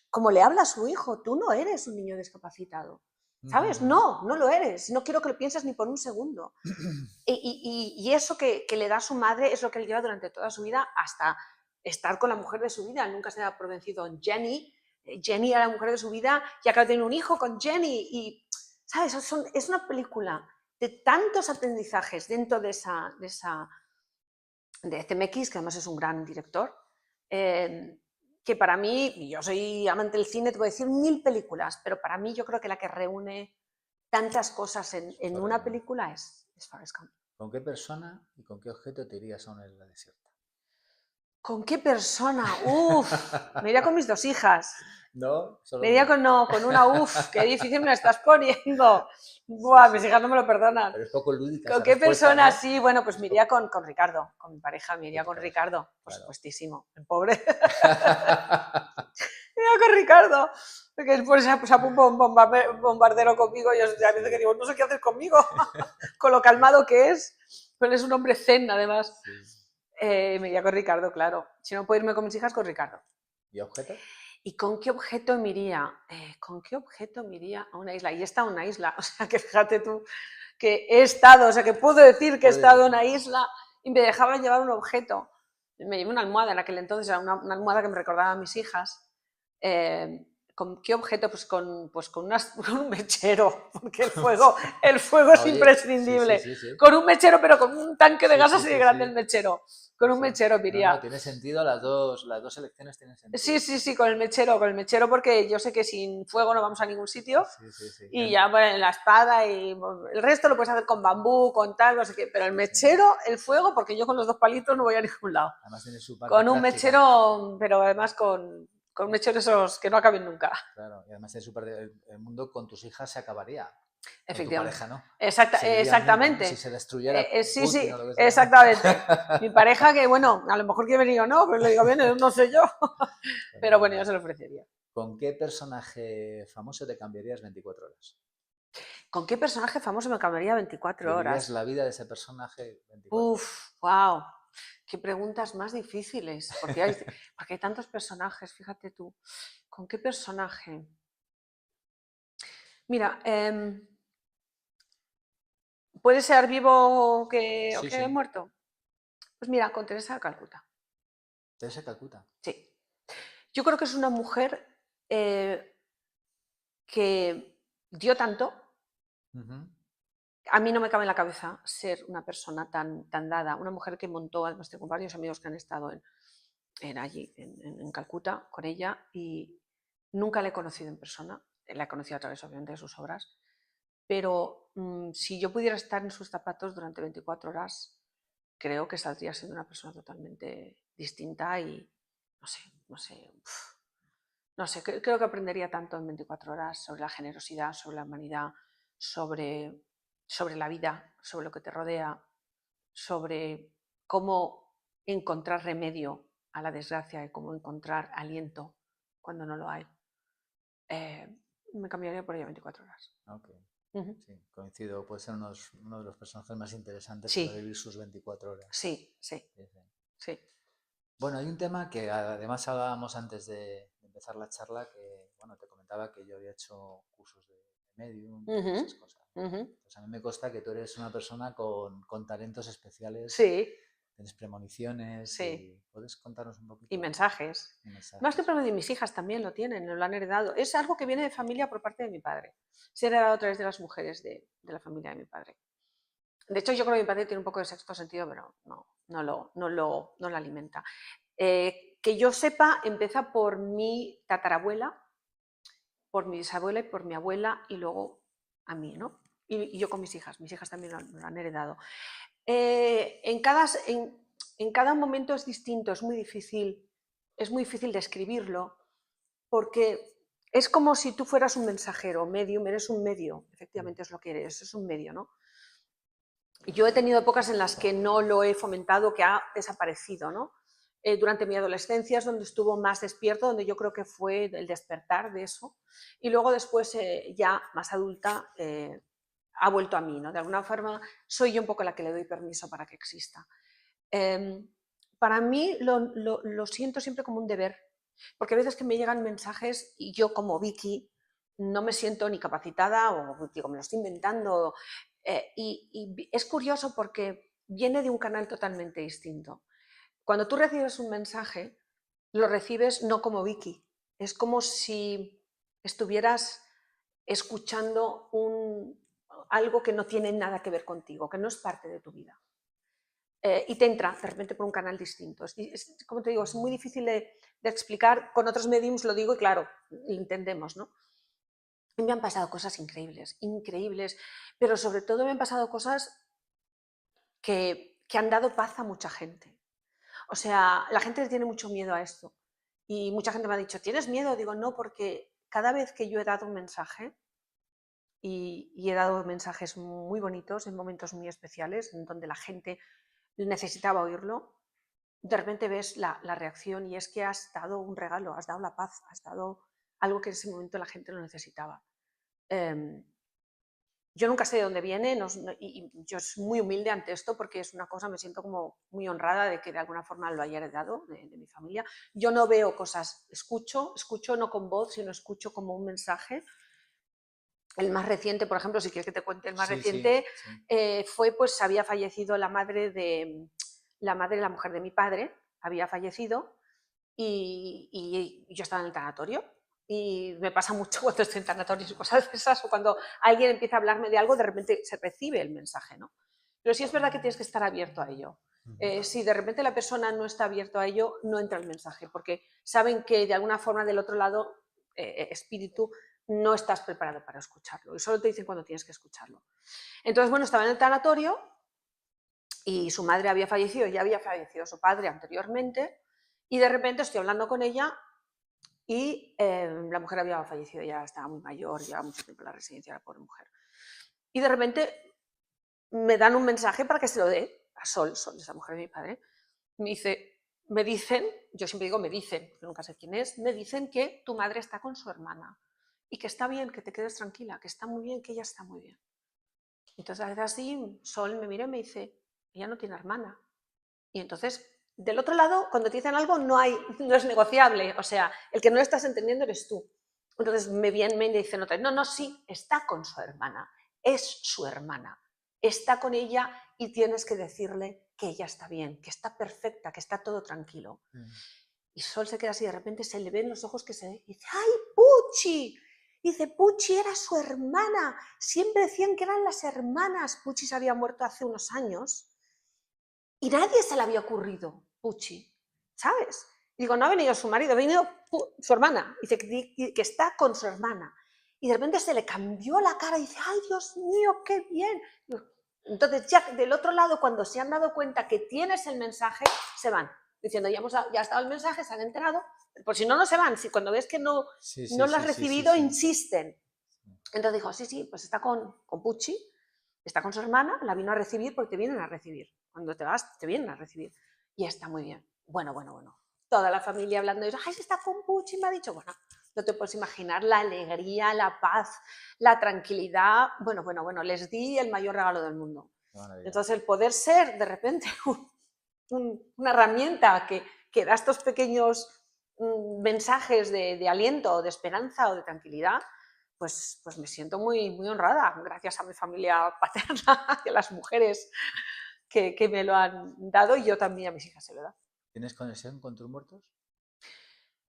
como le habla a su hijo, tú no eres un niño discapacitado, ¿sabes? No lo eres, no quiero que lo pienses ni por un segundo. Y eso que le da a su madre es lo que él lleva durante toda su vida hasta estar con la mujer de su vida. Él nunca se da por vencido en Jenny. Jenny era la mujer de su vida y acaba de tener un hijo con Jenny. Y, ¿sabes? Es una película de tantos aprendizajes dentro de esa de CMX, que además es un gran director, que para mí, yo soy amante del cine, te voy a decir 1000 películas, pero para mí yo creo que la que reúne tantas cosas en una película es Forrest Gump. ¿Con qué persona y con qué objeto te irías a una isla desierta? ¿Con qué persona? Uf, me iría con mis 2 hijas. No, solo Me iría con una, qué difícil me lo estás poniendo. Buah, sí. Mis hijas no me lo perdonan. Pero es poco lúdica ¿Con esa qué respuesta, persona? ¿no? Sí, bueno, pues me iría con Ricardo, con mi pareja, me iría con Pareja, Ricardo, por claro. supuestísimo, el pobre. Me iría con Ricardo, porque él pues, se ha un bombardero conmigo y yo a veces que digo, no sé qué haces conmigo, con lo calmado que es, pero es un hombre zen además. Sí. Me iría con Ricardo, claro. Si no puedo irme con mis hijas, con Ricardo. ¿Y objeto? ¿Y con qué objeto me iría? ¿Con qué objeto me iría a una isla? Y he estado en una isla, o sea que fíjate tú que he estado, o sea que puedo decir que he estado en una isla y me dejaban llevar un objeto. Me llevé una almohada en aquel entonces, era una almohada que me recordaba a mis hijas. ¿Con qué objeto? Pues con un mechero, porque el fuego es Oye, imprescindible. sí. Con un mechero, pero con un tanque de gas así de grande sí. el mechero. Con un mechero diría. No, tiene sentido, las dos elecciones tienen sentido. Sí, con el mechero, porque yo sé que sin fuego no vamos a ningún sitio. Sí. Y ya, bueno, la espada y el resto lo puedes hacer con bambú, con tal, no sé qué, pero el mechero, el fuego, porque yo con los 2 palitos no voy a ningún lado. Además tiene su parte Con un práctica. mechero, pero además con un mechero esos que no acaben nunca. Claro, y además tiene su parte, el mundo con tus hijas se acabaría. Con tu Efectivamente. pareja, ¿no? Exactamente. ¿no? Si se destruyera Sí, Putin o lo que sea. exactamente. Mi pareja, que bueno, a lo mejor quiere venir o no, pero le digo, bien, no sé yo. Pero bueno, yo se lo ofrecería. ¿Con qué personaje famoso te cambiarías 24 horas? ¿Con qué personaje famoso me cambiaría 24 ¿Vivirías horas? la vida de ese personaje 24 horas? Wow. Qué preguntas más difíciles, porque hay tantos personajes, fíjate tú. ¿Con qué personaje? Mira, ¿puede ser vivo o que muerto? Pues mira, con Teresa de Calcuta. Teresa de Calcuta. Sí. Yo creo que es una mujer que dio tanto. A mí no me cabe en la cabeza ser una persona tan dada, una mujer que montó, además tengo varios amigos que han estado allí, en Calcuta, con ella, y nunca la he conocido en persona, la he conocido a través, obviamente, de sus obras, pero si yo pudiera estar en sus zapatos durante 24 horas, creo que saldría siendo una persona totalmente distinta y no sé, creo que aprendería tanto en 24 horas sobre la generosidad, sobre la humanidad, sobre la vida, sobre lo que te rodea, sobre cómo encontrar remedio a la desgracia y cómo encontrar aliento cuando no lo hay. Me cambiaría por ella 24 horas. Okay. Sí, coincido. Puede ser uno de los personajes más interesantes para vivir sus 24 horas. Sí. Bueno, hay un tema que además hablábamos antes de empezar la charla, que bueno, te comentaba que yo había hecho cursos de medium y esas cosas. Pues a mí me consta que tú eres una persona con talentos especiales. Sí. Tienes premoniciones. Sí. Y ¿puedes contarnos un poquito? Y mensajes. Más que premoniciones, mis hijas también lo tienen, lo han heredado. Es algo que viene de familia por parte de mi padre. Se ha heredado a través de las mujeres de la familia de mi padre. De hecho, yo creo que mi padre tiene un poco de sexto sentido, pero no lo alimenta. Que yo sepa, empieza por mi tatarabuela, por mi bisabuela y por mi abuela, y luego a mí, ¿no? Y yo con mis hijas también lo han heredado. En cada momento es distinto, es muy difícil describirlo, porque es como si tú fueras un mensajero, medium, eres un medio, efectivamente es lo que eres, es un medio, ¿no? Yo he tenido épocas en las que no lo he fomentado, que ha desaparecido, ¿no? Durante mi adolescencia es donde estuvo más despierto, donde yo creo que fue el despertar de eso, y luego después, ya más adulta, ha vuelto a mí, ¿no? De alguna forma soy yo un poco la que le doy permiso para que exista. Para mí lo siento siempre como un deber, porque a veces que me llegan mensajes y yo como Vicky no me siento ni capacitada o digo, me lo estoy inventando. Y es curioso porque viene de un canal totalmente distinto. Cuando tú recibes un mensaje, lo recibes no como Vicky, es como si estuvieras escuchando algo que no tiene nada que ver contigo, que no es parte de tu vida. y te entra de repente por un canal distinto. Como te digo, es muy difícil de explicar, con otros mediums lo digo y claro, lo entendemos, ¿no? Y me han pasado cosas increíbles, increíbles, pero sobre todo me han pasado cosas que han dado paz a mucha gente. O sea, la gente tiene mucho miedo a esto y mucha gente me ha dicho, ¿tienes miedo? Digo, no, porque cada vez que yo he dado un mensaje, y he dado mensajes muy bonitos en momentos muy especiales, en donde la gente necesitaba oírlo, de repente ves la reacción y es que has dado un regalo, has dado la paz, has dado algo que en ese momento la gente lo necesitaba. Yo nunca sé de dónde viene y yo soy muy humilde ante esto porque es una cosa, me siento como muy honrada de que de alguna forma lo haya heredado de mi familia. Yo no veo cosas, escucho no con voz, sino escucho como un mensaje. El más reciente, por ejemplo, si quieres que te cuente el más reciente, fue pues había fallecido la madre de la mujer de mi padre, había fallecido y yo estaba en el tanatorio. Y me pasa mucho cuando estoy en tanatorios y cosas de esas, o cuando alguien empieza a hablarme de algo, de repente se recibe el mensaje, ¿no? Pero sí es verdad que tienes que estar abierto a ello. Si de repente la persona no está abierto a ello, no entra el mensaje, porque saben que de alguna forma del otro lado, espíritu, no estás preparado para escucharlo y solo te dicen cuando tienes que escucharlo. Entonces, bueno, estaba en el tanatorio y su madre había fallecido, ya había fallecido su padre anteriormente, y de repente estoy hablando con ella y la mujer había fallecido, ya estaba muy mayor, llevaba mucho tiempo en la residencia, la pobre mujer. Y de repente me dan un mensaje para que se lo dé a Sol, esa mujer de mi padre. Me dicen, yo siempre digo me dicen, nunca sé quién es, me dicen que tu madre está con su hermana y que está bien, que te quedes tranquila, que está muy bien, que ella está muy bien. Entonces a veces así, Sol me mira y me dice, ella no tiene hermana. Y entonces, del otro lado, cuando te dicen algo, no es negociable. O sea, el que no lo estás entendiendo eres tú. Entonces me dicen otra vez, no, sí, está con su hermana, es su hermana, está con ella y tienes que decirle que ella está bien, que está perfecta, que está todo tranquilo. Y Sol se queda así, de repente se le ven los ojos que se ve y dice, ¡ay, Puchi! Dice, Puchi era su hermana, siempre decían que eran las hermanas. Puchi se había muerto hace unos años y nadie se le había ocurrido, Puchi, ¿sabes? Digo, no ha venido su marido, ha venido su hermana, dice que está con su hermana. Y de repente se le cambió la cara y dice, ¡ay, Dios mío, qué bien! Entonces ya del otro lado, cuando se han dado cuenta que tienes el mensaje, se van, diciendo, ya ha estado el mensaje, se han enterado, por si no, no se van. Si cuando ves que no lo has recibido, insisten. Entonces dijo, sí, pues está con Puchi, está con su hermana, la vino a recibir porque te vienen a recibir. Cuando te vas, te vienen a recibir. Y está muy bien. Bueno. Toda la familia hablando de eso. ¡Ay, se está con Puchi! Me ha dicho, bueno, no te puedes imaginar la alegría, la paz, la tranquilidad. Bueno, les di el mayor regalo del mundo. Entonces, el poder ser, de repente, una herramienta que da estos pequeños mensajes de aliento, o de esperanza o de tranquilidad, pues me siento muy, muy honrada, gracias a mi familia paterna y a las mujeres que me lo han dado, y yo también a mis hijas se lo he dado. ¿Tienes conexión con tus muertos?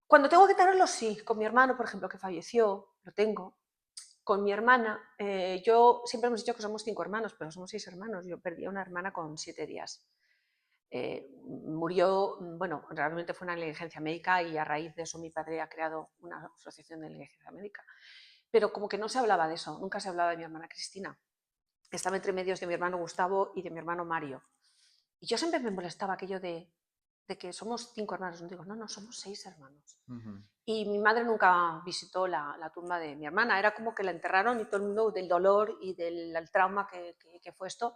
Cuando tengo que tenerlo, sí. Con mi hermano, por ejemplo, que falleció, lo tengo. Con mi hermana, yo siempre hemos dicho que somos 5 hermanos, pero somos 6 hermanos. Yo perdí a una hermana con 7 días. Murió, bueno, realmente fue una negligencia médica y a raíz de eso mi padre ha creado una asociación de negligencia médica. Pero como que no se hablaba de eso, nunca se hablaba de mi hermana Cristina. Estaba entre medios de mi hermano Gustavo y de mi hermano Mario. Y yo siempre me molestaba aquello de que somos 5 hermanos. No digo, no, somos 6 hermanos. Y mi madre nunca visitó la tumba de mi hermana. Era como que la enterraron y todo el mundo, del dolor y del trauma que fue esto,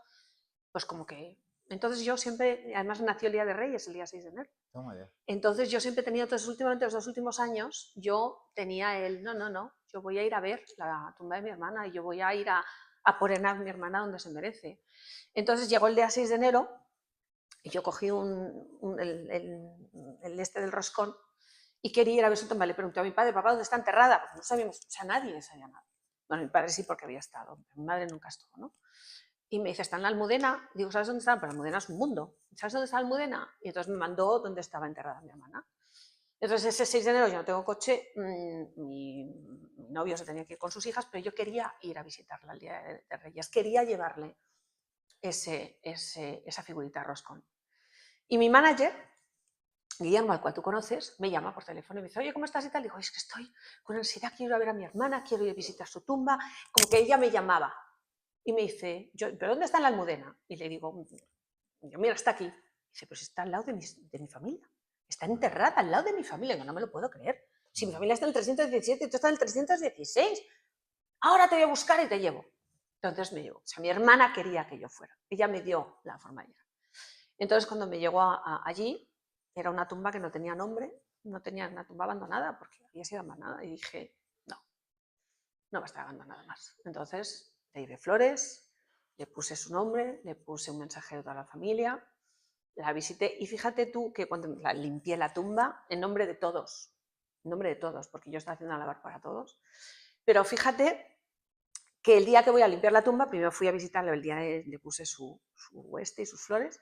pues como que... Entonces yo siempre, además nació el Día de Reyes, el día 6 de enero. Entonces yo siempre tenía, últimamente los 2 últimos años, yo tenía no, yo voy a ir a ver la tumba de mi hermana y yo voy a ir a poner a mi hermana donde se merece. Entonces llegó el día 6 de enero y yo cogí el este del roscón y quería ir a ver su tumba. Le pregunté a mi padre, papá, ¿dónde está enterrada? Porque no sabíamos, o sea, nadie sabía nada. Bueno, mi padre sí, porque había estado, mi madre nunca estuvo, ¿no? Y me dice, está en la Almudena. Digo, ¿sabes dónde está? Pues la Almudena es un mundo. ¿Sabes dónde está la Almudena? Y entonces me mandó dónde estaba enterrada mi hermana. Entonces ese 6 de enero yo no tengo coche, mi novio se tenía que ir con sus hijas, pero yo quería ir a visitarla el Día de Reyes, quería llevarle esa figurita roscón. Y mi manager, Guillermo, al cual tú conoces, me llama por teléfono y me dice, oye, ¿cómo estás y tal? Digo, es que estoy con ansiedad, quiero ir a ver a mi hermana, quiero ir a visitar su tumba, como que ella me llamaba. Y me dice, ¿pero dónde está en la Almudena? Y le digo, mira, está aquí. Dice, pues está al lado de mi familia. Está enterrada al lado de mi familia. No me lo puedo creer. Si mi familia está en el 317 y tú estás en el 316. Ahora te voy a buscar y te llevo. Entonces me llevó. O sea, mi hermana quería que yo fuera. Ella me dio la forma de llegar. Entonces, cuando me llegó allí, era una tumba que no tenía nombre, no tenía una tumba abandonada porque había sido abandonada. Y dije, no va a estar abandonada más. Entonces, le llevé flores, le puse su nombre, le puse un mensaje de toda la familia, la visité y fíjate tú que cuando limpié la tumba, en nombre de todos, porque yo estaba haciendo una labor para todos, pero fíjate que el día que voy a limpiar la tumba, primero fui a visitarle, el día le puse su y sus flores,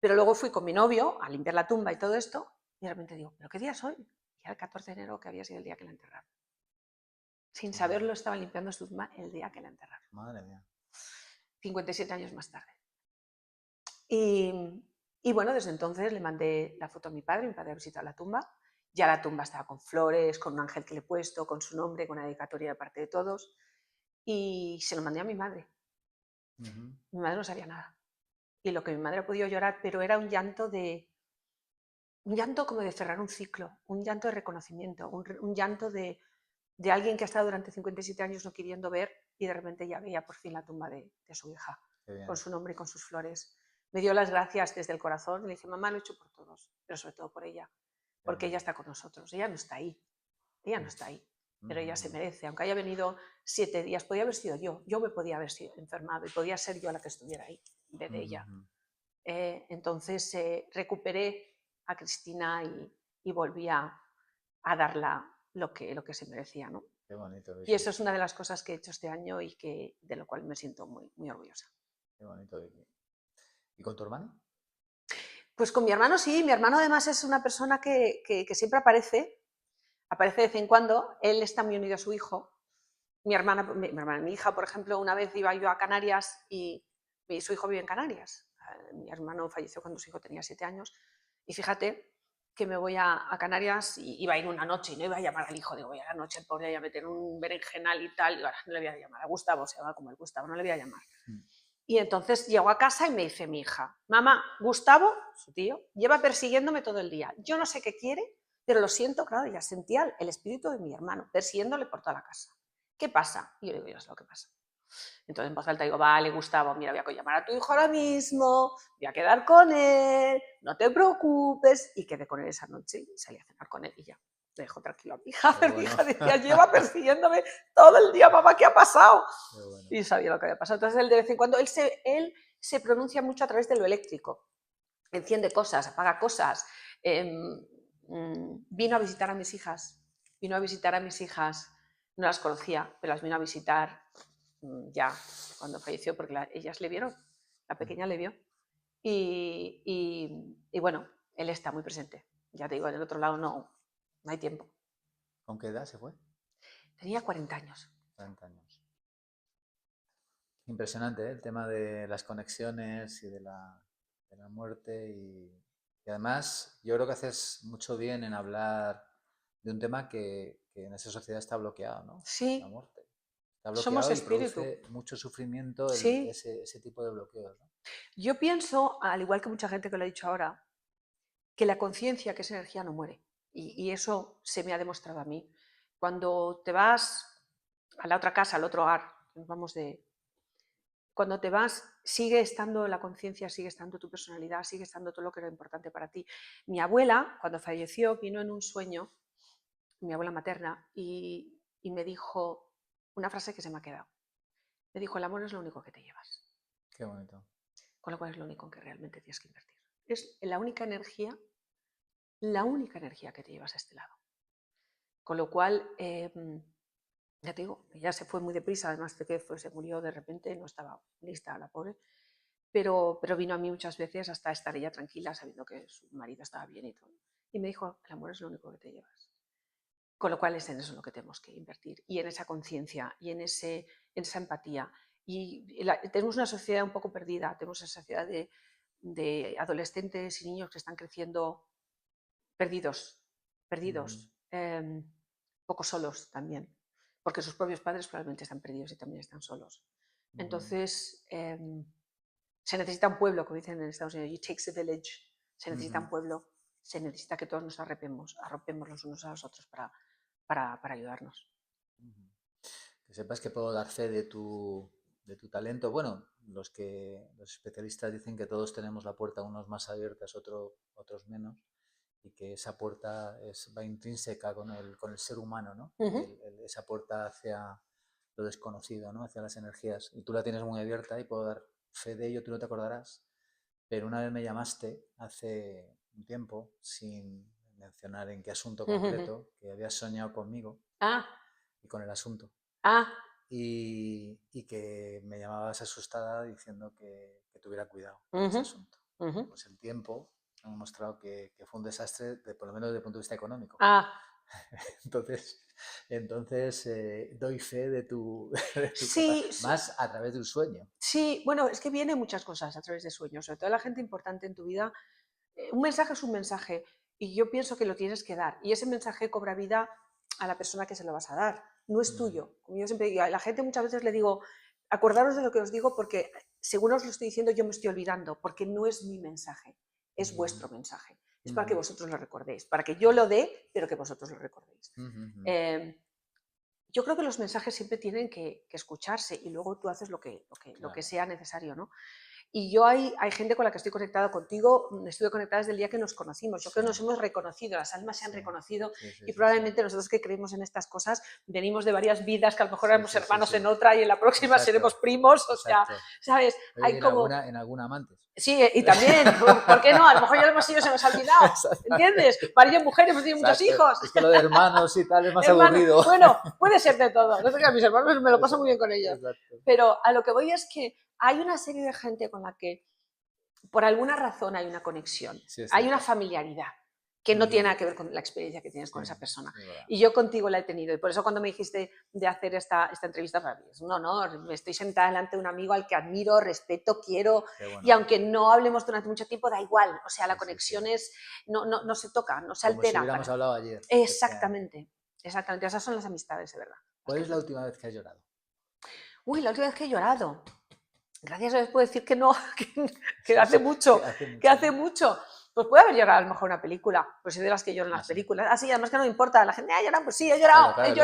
pero luego fui con mi novio a limpiar la tumba y todo esto, y de repente digo, ¿pero qué día es hoy? Y era el 14 de enero, que había sido el día que la enterraron. Sin saberlo, estaba limpiando su tumba el día que la enterraron. Madre mía. 57 años más tarde. Y bueno, desde entonces le mandé la foto a mi padre ha visitado la tumba. Ya la tumba estaba con flores, con un ángel que le he puesto, con su nombre, con una dedicatoria de parte de todos. Y se lo mandé a mi madre. Mi madre no sabía nada. Y lo que mi madre ha podido llorar, pero era un llanto como de cerrar un ciclo, un llanto de reconocimiento, un llanto de alguien que ha estado durante 57 años no queriendo ver y de repente ya veía por fin la tumba de su hija, con su nombre y con sus flores. Me dio las gracias desde el corazón y le dije, mamá, lo he hecho por todos, pero sobre todo por ella, porque ella está con nosotros, ella no está ahí, pero ella se merece, aunque haya venido 7 días, podía haber sido yo me podía haber sido enfermado y podía ser yo la que estuviera ahí en vez de ella. Entonces recuperé a Cristina y volví a darla lo que se merecía, ¿no? Qué bonito, Vicky. Y eso es una de las cosas que he hecho este año y de lo cual me siento muy, muy orgullosa. Qué bonito, Vicky. ¿Y con tu hermano? Pues con mi hermano sí, mi hermano además es una persona que siempre aparece de vez en cuando, él está muy unido a su hijo. Mi hija, por ejemplo, una vez iba yo a Canarias y su hijo vive en Canarias. Mi hermano falleció cuando su hijo tenía 7 años y fíjate que me voy a Canarias y iba a ir una noche y no iba a llamar al hijo, digo, voy a la noche, el pobre, a meter un berenjenal y tal, y ahora no le voy a llamar a Gustavo, se llama como el Gustavo, no le voy a llamar. Y entonces llego a casa y me dice mi hija, mamá, Gustavo, su tío, lleva persiguiéndome todo el día, yo no sé qué quiere, pero lo siento, claro, ya sentía el espíritu de mi hermano persiguiéndole por toda la casa. ¿Qué pasa? Y yo digo, ya sé lo que pasa. Entonces en voz alta digo, vale, Gustavo, mira, voy a llamar a tu hijo ahora mismo, voy a quedar con él, no te preocupes. Y quedé con él esa noche y salí a cenar con él y ya. Le dejo tranquilo a mi hija. Mi hija decía, lleva persiguiéndome todo el día, mamá, ¿qué ha pasado? Bueno. Y sabía lo que había pasado. Entonces él de vez en cuando, él se pronuncia mucho a través de lo eléctrico. Enciende cosas, apaga cosas. Vino a visitar a mis hijas. No las conocía, pero las vino a visitar ya cuando falleció, porque ellas le vieron, la pequeña le vio. Y bueno, él está muy presente. Ya te digo, del otro lado no hay tiempo. ¿Con qué edad se fue? Tenía 40 años. 40 años. Impresionante, ¿eh? El tema de las conexiones y de la muerte y además yo creo que haces mucho bien en hablar de un tema que en esa sociedad está bloqueado, ¿no? Sí. La muerte. Está bloqueado. Somos y espíritu. Produce mucho sufrimiento sí. ese tipo de bloqueos, ¿no? Yo pienso, al igual que mucha gente que lo ha dicho ahora, que la conciencia, que es energía, no muere. Y eso se me ha demostrado a mí. Cuando te vas a la otra casa, al otro hogar, cuando te vas, sigue estando la conciencia, sigue estando tu personalidad, sigue estando todo lo que era importante para ti. Mi abuela, cuando falleció, vino en un sueño, mi abuela materna, y me dijo una frase que se me ha quedado. Me dijo, el amor es lo único que te llevas. Qué bonito. Con lo cual es lo único en que realmente tienes que invertir. Es la única energía que te llevas a este lado. Con lo cual, ya te digo, ella se fue muy deprisa, además de que se murió de repente, no estaba lista la pobre, pero vino a mí muchas veces hasta estar ella tranquila, sabiendo que su marido estaba bien y todo. Y me dijo, el amor es lo único que te llevas. Con lo cual es en eso lo que tenemos que invertir, y en esa conciencia, y en esa empatía, tenemos una sociedad un poco perdida, tenemos una sociedad de adolescentes y niños que están creciendo perdidos, poco solos también, porque sus propios padres probablemente están perdidos y también están solos. Entonces, se necesita un pueblo, como dicen en Estados Unidos, it takes a village, se necesita un pueblo, se necesita que todos nos arropemos los unos a los otros para ayudarnos. Que sepas que puedo dar fe de tu talento. Bueno, los especialistas dicen que todos tenemos la puerta, unos más abiertas, otros menos, y que esa puerta va intrínseca con el ser humano, ¿no? Esa puerta hacia lo desconocido, ¿no? Hacia las energías. Y tú la tienes muy abierta y puedo dar fe de ello, tú no te acordarás, pero una vez me llamaste hace un tiempo, sin mencionar en qué asunto concreto, que habías soñado conmigo y con el asunto. Y que me llamabas asustada diciendo que tuviera cuidado con ese asunto. Pues el tiempo ha mostrado que fue un desastre, por lo menos desde el punto de vista económico. Entonces doy fe de tu sí, más a través de un sueño. Sí, bueno, es que vienen muchas cosas a través de sueños, sobre todo la gente importante en tu vida. Un mensaje es un mensaje y yo pienso que lo tienes que dar y ese mensaje cobra vida a la persona que se lo vas a dar, no es tuyo. Como yo siempre digo, a la gente muchas veces le digo, acordaros de lo que os digo porque según os lo estoy diciendo yo me estoy olvidando, porque no es mi mensaje, es vuestro mensaje. Es para que vosotros lo recordéis, para que yo lo dé, pero que vosotros lo recordéis. Yo creo que los mensajes siempre tienen que escucharse y luego tú haces lo que sea necesario, ¿no? Y yo hay gente con la que estoy conectada contigo, estuve conectada desde el día que nos conocimos. Yo creo que nos hemos reconocido, las almas se han reconocido y probablemente nosotros que creemos en estas cosas venimos de varias vidas que a lo mejor éramos hermanos en otra y en la próxima seremos primos, o sea, ¿sabes? Hay como... en alguna amantes. Sí, y también, ¿por qué no? A lo mejor ya lo hemos ido, se nos ha olvidado, ¿entiendes? Marido y mujer, hemos tenido muchos hijos. Es que lo de hermanos y tal es más aburrido. Bueno, puede ser de todo. No sé qué, a mis hermanos me lo paso muy bien con ellos. Pero a lo que voy es que hay una serie de gente con la que por alguna razón hay una conexión, hay una familiaridad que no tiene nada que ver con la experiencia que tienes con esa persona. Y yo contigo la he tenido. Y por eso cuando me dijiste de hacer esta entrevista, para mí es un honor. Me estoy sentada delante de un amigo al que admiro, respeto, quiero. Bueno. Y aunque no hablemos durante mucho tiempo, da igual. O sea, la conexión es, no se toca, no se altera. Como si hubiéramos hablado ayer. Exactamente. Exactamente. Esas son las amistades, de verdad. ¿Cuál es la última vez que has llorado? Uy, la última vez que he llorado. Gracias a Dios puedo decir que no, que hace mucho, que hace mucho. Pues puede haber llorado a lo mejor una película, pues soy de las que lloran las películas. Así, además que no me importa, la gente, llorado, pues sí, he llorado, he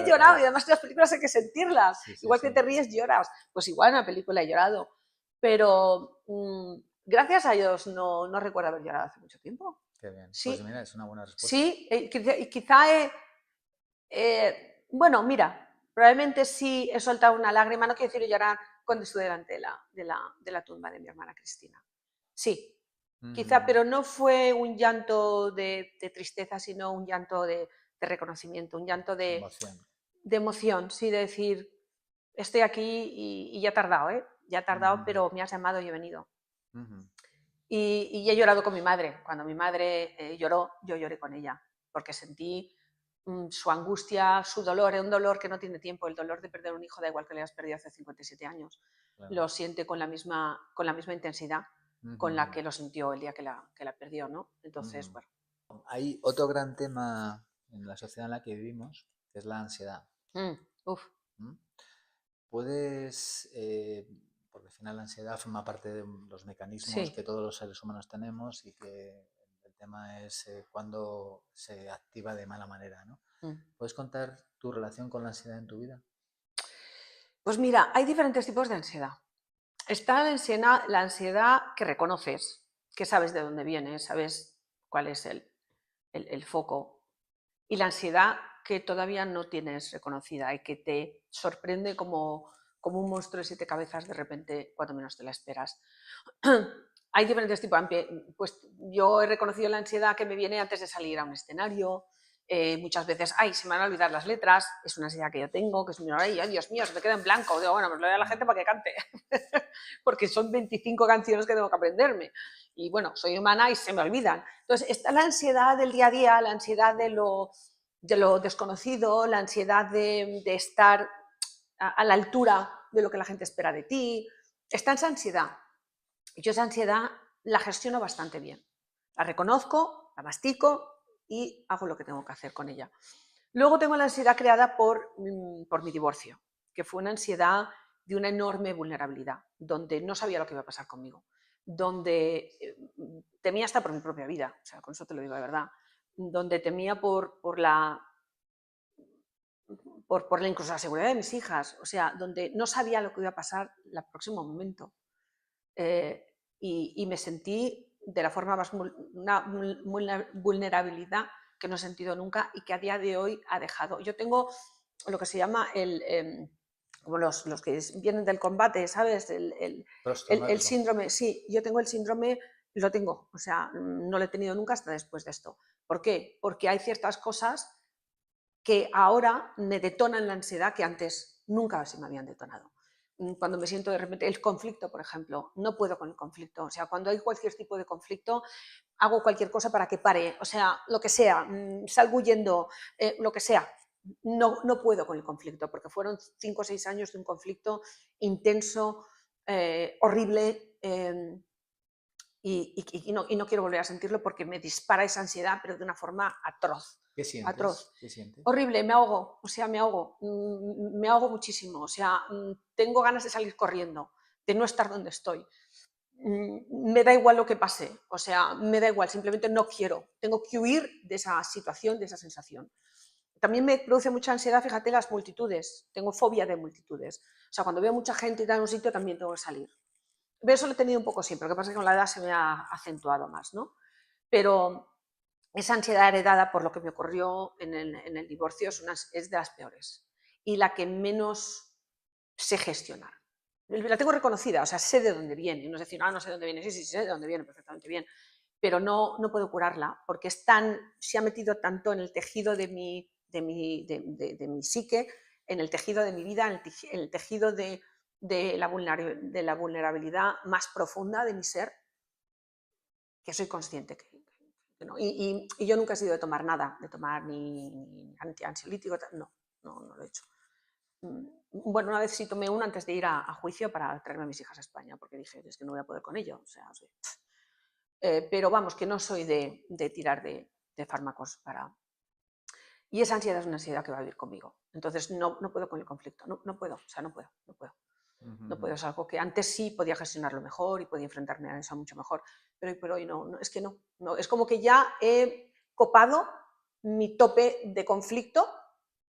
llorado, y además que las películas hay que sentirlas. Igual que te ríes, lloras. Pues igual en una película he llorado. Pero gracias a Dios no recuerdo haber llorado hace mucho tiempo. Qué bien, sí. Pues mira, es una buena respuesta. Sí, quizá bueno, mira, probablemente sí he soltado una lágrima, no quiero decir llorar, cuando estuve delante de la tumba de mi hermana Cristina. Sí, quizá, pero no fue un llanto de tristeza, sino un llanto de reconocimiento, un llanto de emoción, sí, de decir, estoy aquí y ya ha tardado, ya ha tardado, pero me has llamado y he venido. Y he llorado con mi madre. Cuando mi madre lloró, yo lloré con ella, porque sentí su angustia, su dolor, es un dolor que no tiene tiempo. El dolor de perder un hijo, da igual que le hayas perdido hace 57 años, claro. Lo siente con la misma intensidad con la que lo sintió el día que la perdió, ¿no? Entonces, bueno. Hay otro gran tema en la sociedad en la que vivimos, que es la ansiedad. Puedes, porque al final la ansiedad forma parte de los mecanismos que todos los seres humanos tenemos y que el tema es cuando se activa de mala manera, ¿no? ¿Puedes contar tu relación con la ansiedad en tu vida? Pues mira, hay diferentes tipos de ansiedad. Está la ansiedad que reconoces, que sabes de dónde viene, sabes cuál es el foco. Y la ansiedad que todavía no tienes reconocida y que te sorprende como un monstruo de 7 cabezas de repente cuando menos te la esperas. Hay diferentes tipos. Pues yo he reconocido la ansiedad que me viene antes de salir a un escenario. Muchas veces, se me van a olvidar las letras, es una ansiedad que yo tengo, que es muy, ay, Dios mío, se me queda en blanco. Digo, bueno, pues lo doy a la gente para que cante, porque son 25 canciones que tengo que aprenderme. Y bueno, soy humana y se me olvidan. Entonces, está la ansiedad del día a día, la ansiedad de lo desconocido, la ansiedad de estar a la altura de lo que la gente espera de ti. Está esa ansiedad. Yo esa ansiedad la gestiono bastante bien. La reconozco, la mastico y hago lo que tengo que hacer con ella. Luego tengo la ansiedad creada por mi divorcio, que fue una ansiedad de una enorme vulnerabilidad, donde no sabía lo que iba a pasar conmigo, donde temía hasta por mi propia vida, o sea, con eso te lo digo de verdad, donde temía por incluso la seguridad de mis hijas, o sea, donde no sabía lo que iba a pasar el próximo momento. Y me sentí de la forma más una vulnerabilidad que no he sentido nunca y que a día de hoy ha dejado. Yo tengo lo que se llama como los que vienen del combate, ¿sabes? El síndrome, sí, yo tengo el síndrome, lo tengo, o sea, no lo he tenido nunca hasta después de esto. ¿Por qué? Porque hay ciertas cosas que ahora me detonan la ansiedad que antes nunca se me habían detonado. Cuando me siento de repente, el conflicto, por ejemplo, no puedo con el conflicto. O sea, cuando hay cualquier tipo de conflicto, hago cualquier cosa para que pare. O sea, lo que sea, salgo huyendo, lo que sea. No puedo con el conflicto, porque fueron 5 o 6 años de un conflicto intenso, horrible, y no quiero volver a sentirlo porque me dispara esa ansiedad, pero de una forma atroz. ¿Qué sientes? Atroz. ¿Qué sientes? Horrible, me ahogo, o sea, me ahogo muchísimo, o sea, tengo ganas de salir corriendo, de no estar donde estoy. Me da igual lo que pase, o sea, me da igual, simplemente no quiero, tengo que huir de esa situación, de esa sensación. También me produce mucha ansiedad, fíjate, las multitudes, tengo fobia de multitudes, o sea, cuando veo mucha gente y en un sitio también tengo que salir. Pero eso lo he tenido un poco siempre, lo que pasa es que con la edad se me ha acentuado más, ¿no? Pero esa ansiedad heredada por lo que me ocurrió en el divorcio es de las peores y la que menos sé gestionar. La tengo reconocida, o sea, sé de dónde viene, no es decir, no sé de dónde viene, sí, sé de dónde viene perfectamente bien, pero no puedo curarla porque se ha metido tanto en el tejido de mi psique, en el tejido de mi vida, en el tejido de la vulnerabilidad más profunda de mi ser, que soy consciente que no. Y yo nunca he sido de tomar nada, de tomar ni antiansiolítico, no lo he hecho. Bueno, una vez sí tomé uno antes de ir a juicio para traerme a mis hijas a España, porque dije, es que no voy a poder con ello. O sea, pero vamos, que no soy de tirar de fármacos para... Y esa ansiedad es una ansiedad que va a vivir conmigo. Entonces no puedo con el conflicto, no puedo, o sea, no puedo. No puedo, es algo que antes sí podía gestionarlo mejor y podía enfrentarme a eso mucho mejor, pero hoy por hoy no, es que no. Es como que ya he copado mi tope de conflicto,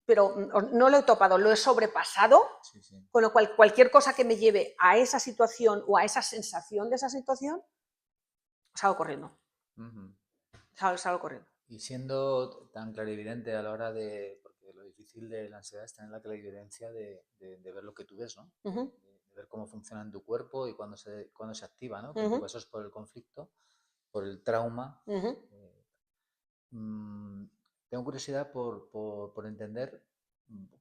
pero no lo he topado, lo he sobrepasado, sí. Con lo cual cualquier cosa que me lleve a esa situación o a esa sensación de esa situación, salgo corriendo. Salgo corriendo. Y siendo tan clarividente a la hora de... Porque lo difícil de la ansiedad es tener la clarividencia de ver lo que tú ves, ¿no? De ver cómo funciona en tu cuerpo y cuándo se activa, ¿no? Que en tu caso es por el conflicto, por el trauma. Tengo curiosidad por entender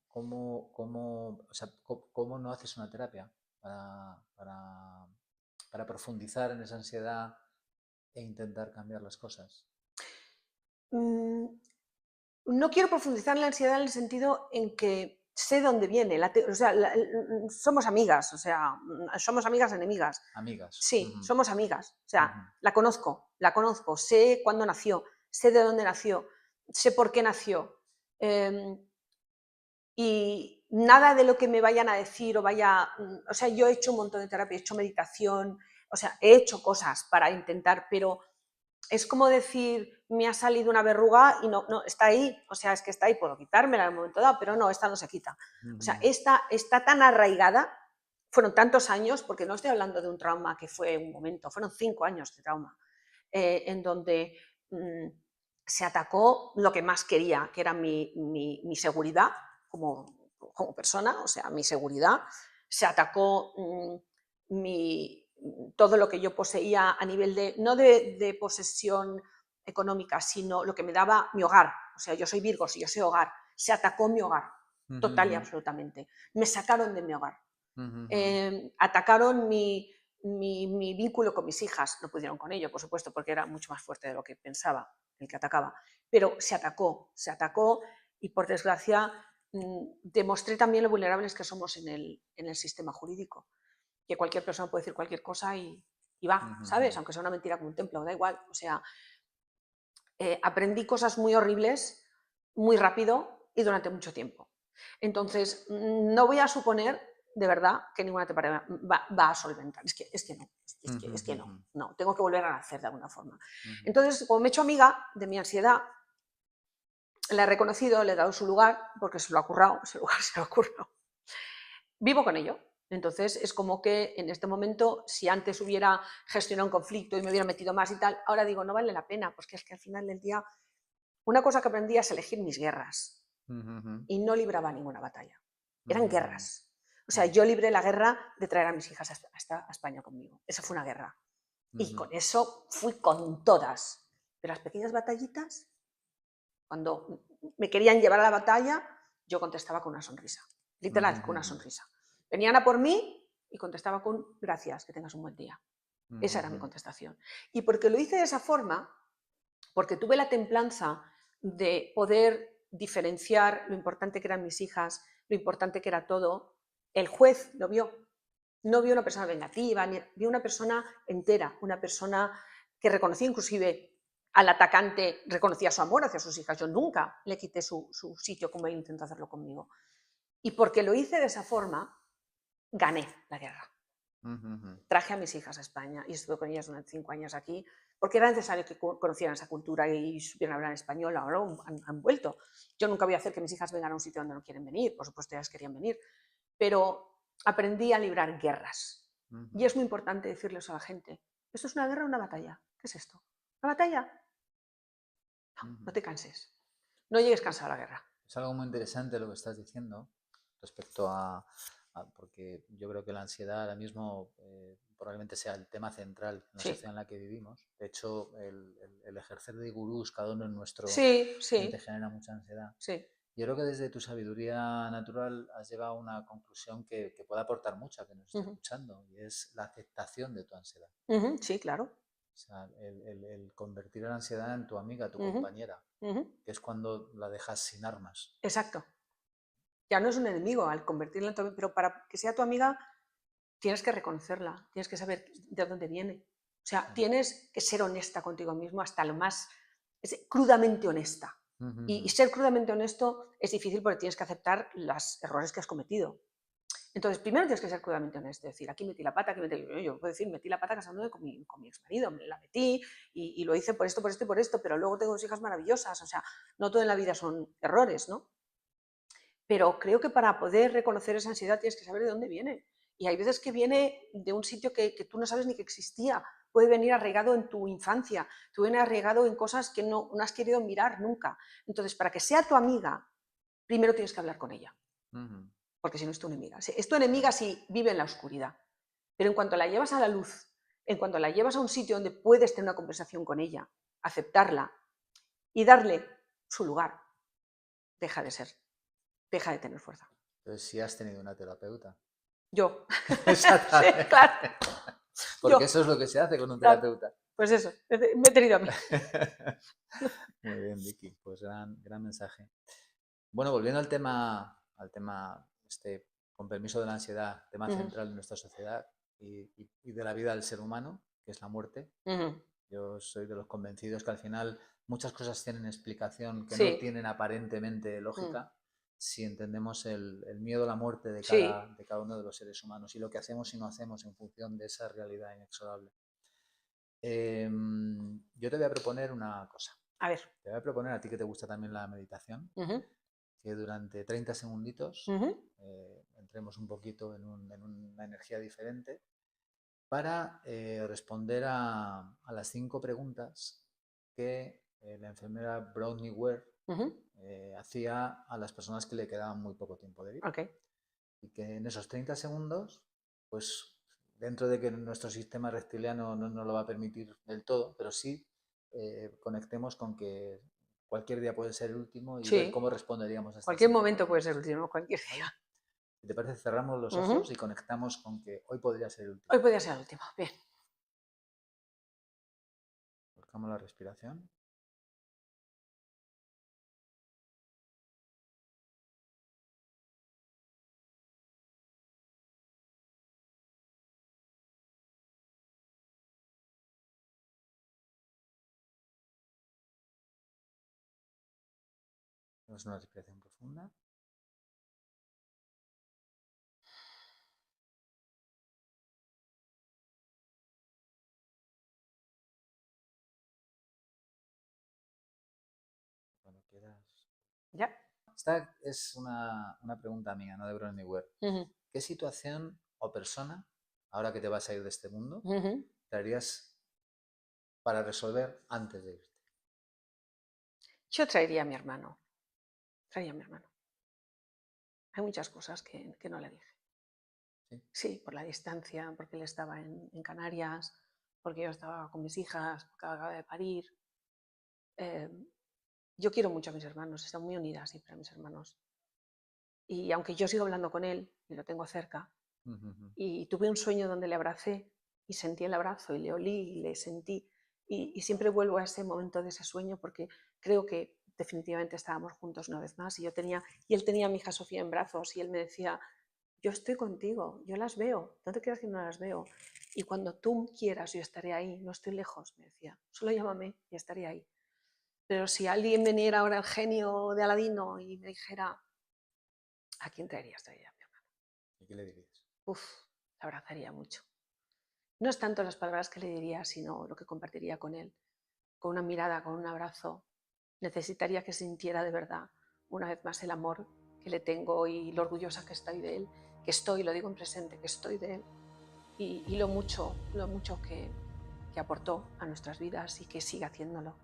cómo no haces una terapia para profundizar en esa ansiedad e intentar cambiar las cosas. No quiero profundizar en la ansiedad en el sentido en que sé dónde viene. Somos amigas, o sea, somos amigas enemigas. Amigas. Sí, somos amigas. O sea, la conozco, sé cuándo nació, sé de dónde nació, sé por qué nació. Y nada de lo que me vayan a decir o sea, yo he hecho un montón de terapia, he hecho meditación, o sea, he hecho cosas para intentar, pero es como decir, me ha salido una verruga y no, está ahí, o sea, es que está ahí, puedo quitármela en un momento dado, pero no, esta no se quita. O sea, esta está tan arraigada, fueron tantos años, porque no estoy hablando de un trauma que fue un momento, fueron 5 años de trauma, en donde se atacó lo que más quería, que era mi seguridad como persona, o sea, mi seguridad, se atacó todo lo que yo poseía a nivel no de posesión económica, sino lo que me daba mi hogar. O sea, yo soy Virgo, si yo soy hogar, se atacó mi hogar, total y absolutamente. Me sacaron de mi hogar. Atacaron mi vínculo con mis hijas, no pudieron con ello, por supuesto, porque era mucho más fuerte de lo que pensaba el que atacaba, pero se atacó y por desgracia demostré también lo vulnerables que somos en el sistema jurídico, que cualquier persona puede decir cualquier cosa y va, ¿sabes? Aunque sea una mentira como un templo, da igual. O sea, aprendí cosas muy horribles, muy rápido y durante mucho tiempo. Entonces, no voy a suponer de verdad que ninguna te va a solventar. Es que no, es que no, tengo que volver a nacer de alguna forma. Entonces, como me he hecho amiga de mi ansiedad, la he reconocido, le he dado su lugar, porque se lo ha currado, ese lugar se lo ha currado. Vivo con ello. Entonces, es como que en este momento, si antes hubiera gestionado un conflicto y me hubiera metido más y tal, ahora digo, no vale la pena, pues que es que al final del día, una cosa que aprendí es elegir mis guerras y no libraba ninguna batalla. Eran guerras. O sea, yo libré la guerra de traer a mis hijas hasta España conmigo. Esa fue una guerra. Y con eso fui con todas. Pero las pequeñas batallitas, cuando me querían llevar a la batalla, yo contestaba con una sonrisa. Literal, con una sonrisa. Venían a por mí y contestaba con gracias, que tengas un buen día. Esa era mi contestación. Y porque lo hice de esa forma, porque tuve la templanza de poder diferenciar lo importante que eran mis hijas, lo importante que era todo, el juez lo vio. No vio una persona vengativa, vio una persona entera, una persona que reconocía inclusive al atacante, reconocía su amor hacia sus hijas. Yo nunca le quité su sitio como él intentó hacerlo conmigo. Y porque lo hice de esa forma, gané la guerra. Traje a mis hijas a España y estuve con ellas durante 5 años aquí, porque era necesario que conocieran esa cultura y supieran hablar español. Ahora han vuelto. Yo nunca voy a hacer que mis hijas vengan a un sitio donde no quieren venir, por supuesto ellas querían venir, pero aprendí a librar guerras. Y es muy importante decirles a la gente, ¿esto es una guerra o una batalla? ¿Qué es esto? ¿Una batalla? No, no te canses. No llegues cansado a la guerra. Es algo muy interesante lo que estás diciendo respecto a porque yo creo que la ansiedad ahora mismo probablemente sea el tema central en la sociedad en la que vivimos. De hecho, el ejercer de gurús, cada uno en nuestro te genera mucha ansiedad. Yo creo que desde tu sabiduría natural has llegado a una conclusión que puede aportar mucho a que nos esté escuchando, y es la aceptación de tu ansiedad. Sí, claro. O sea, el convertir a la ansiedad en tu amiga, tu compañera, que es cuando la dejas sin armas. Exacto. Ya no es un enemigo al convertirla en tu amiga, pero para que sea tu amiga tienes que reconocerla, tienes que saber de dónde viene. O sea, tienes que ser honesta contigo mismo hasta lo más, crudamente honesta. Y ser crudamente honesto es difícil porque tienes que aceptar los errores que has cometido. Entonces, primero tienes que ser crudamente honesto, decir, aquí metí la pata, aquí metí... Yo puedo decir, metí la pata casándome con mi exmarido, me la metí y lo hice por esto, por esto y por esto, pero luego tengo 2 hijas maravillosas, o sea, no todo en la vida son errores, ¿no? Pero creo que para poder reconocer esa ansiedad tienes que saber de dónde viene. Y hay veces que viene de un sitio que tú no sabes ni que existía. Puede venir arraigado en tu infancia, tú viene arraigado en cosas que no has querido mirar nunca. Entonces, para que sea tu amiga, primero tienes que hablar con ella. Porque si no es tu enemiga. Es tu enemiga si vive en la oscuridad. Pero en cuanto la llevas a la luz, en cuanto la llevas a un sitio donde puedes tener una conversación con ella, aceptarla y darle su lugar, deja de tener fuerza. Entonces, si has tenido una terapeuta. Yo. Exactamente. Sí, claro. Porque eso es lo que se hace con un terapeuta. Pues eso, me he tenido a mí. Muy bien, Vicky, pues gran mensaje. Bueno, volviendo al tema con permiso de la ansiedad, tema central de nuestra sociedad y de la vida del ser humano, que es la muerte. Yo soy de los convencidos que al final muchas cosas tienen explicación que no tienen aparentemente lógica si entendemos el miedo a la muerte de cada uno de los seres humanos y lo que hacemos y no hacemos en función de esa realidad inexorable. Yo te voy a proponer una cosa. A ver. Te voy a proponer a ti que te gusta también la meditación, que durante 30 segunditos entremos un poquito en una energía diferente para responder a las 5 preguntas que la enfermera Bronnie Ware hacía a las personas que le quedaban muy poco tiempo de vida. Y que en esos 30 segundos, pues dentro de que nuestro sistema reptiliano no nos lo va a permitir del todo, pero sí conectemos con que cualquier día puede ser el último y ver cómo responderíamos a estas cualquier momento puede ser el último, cualquier día. ¿Vale? Si te parece, cerramos los ojos y conectamos con que hoy podría ser el último. Hoy podría ser el último, bien. Buscamos la respiración. Hacemos una respiración profunda. Cuando quieras. ¿Ya? Esta es una pregunta mía, no de Bronnie Ware. ¿Qué situación o persona, ahora que te vas a ir de este mundo, traerías para resolver antes de irte? Yo traería a mi hermano. Traería a mi hermano. Hay muchas cosas que no le dije. ¿Sí? Sí, por la distancia, porque él estaba en Canarias, porque yo estaba con mis hijas, porque acababa de parir. Yo quiero mucho a mis hermanos, están muy unidas siempre a mis hermanos. Y aunque yo sigo hablando con él y lo tengo cerca, y tuve un sueño donde le abracé y sentí el abrazo y le olí y le sentí, y siempre vuelvo a ese momento de ese sueño porque creo que definitivamente estábamos juntos una vez más y él tenía a mi hija Sofía en brazos y él me decía, yo estoy contigo, yo las veo, no te creas que no las veo. Y cuando tú quieras, yo estaré ahí, no estoy lejos, me decía. Solo llámame y estaré ahí. Pero si alguien viniera ahora el genio de Aladino y me dijera, ¿a quién traerías? Traería a mi hermano. ¿Y qué le dirías? Uf, la abrazaría mucho. No es tanto las palabras que le diría, sino lo que compartiría con él. Con una mirada, con un abrazo. Necesitaría que sintiera de verdad, una vez más, el amor que le tengo y lo orgullosa que estoy de él. Que estoy, lo digo en presente, que estoy de él. Y lo mucho que aportó a nuestras vidas y que sigue haciéndolo.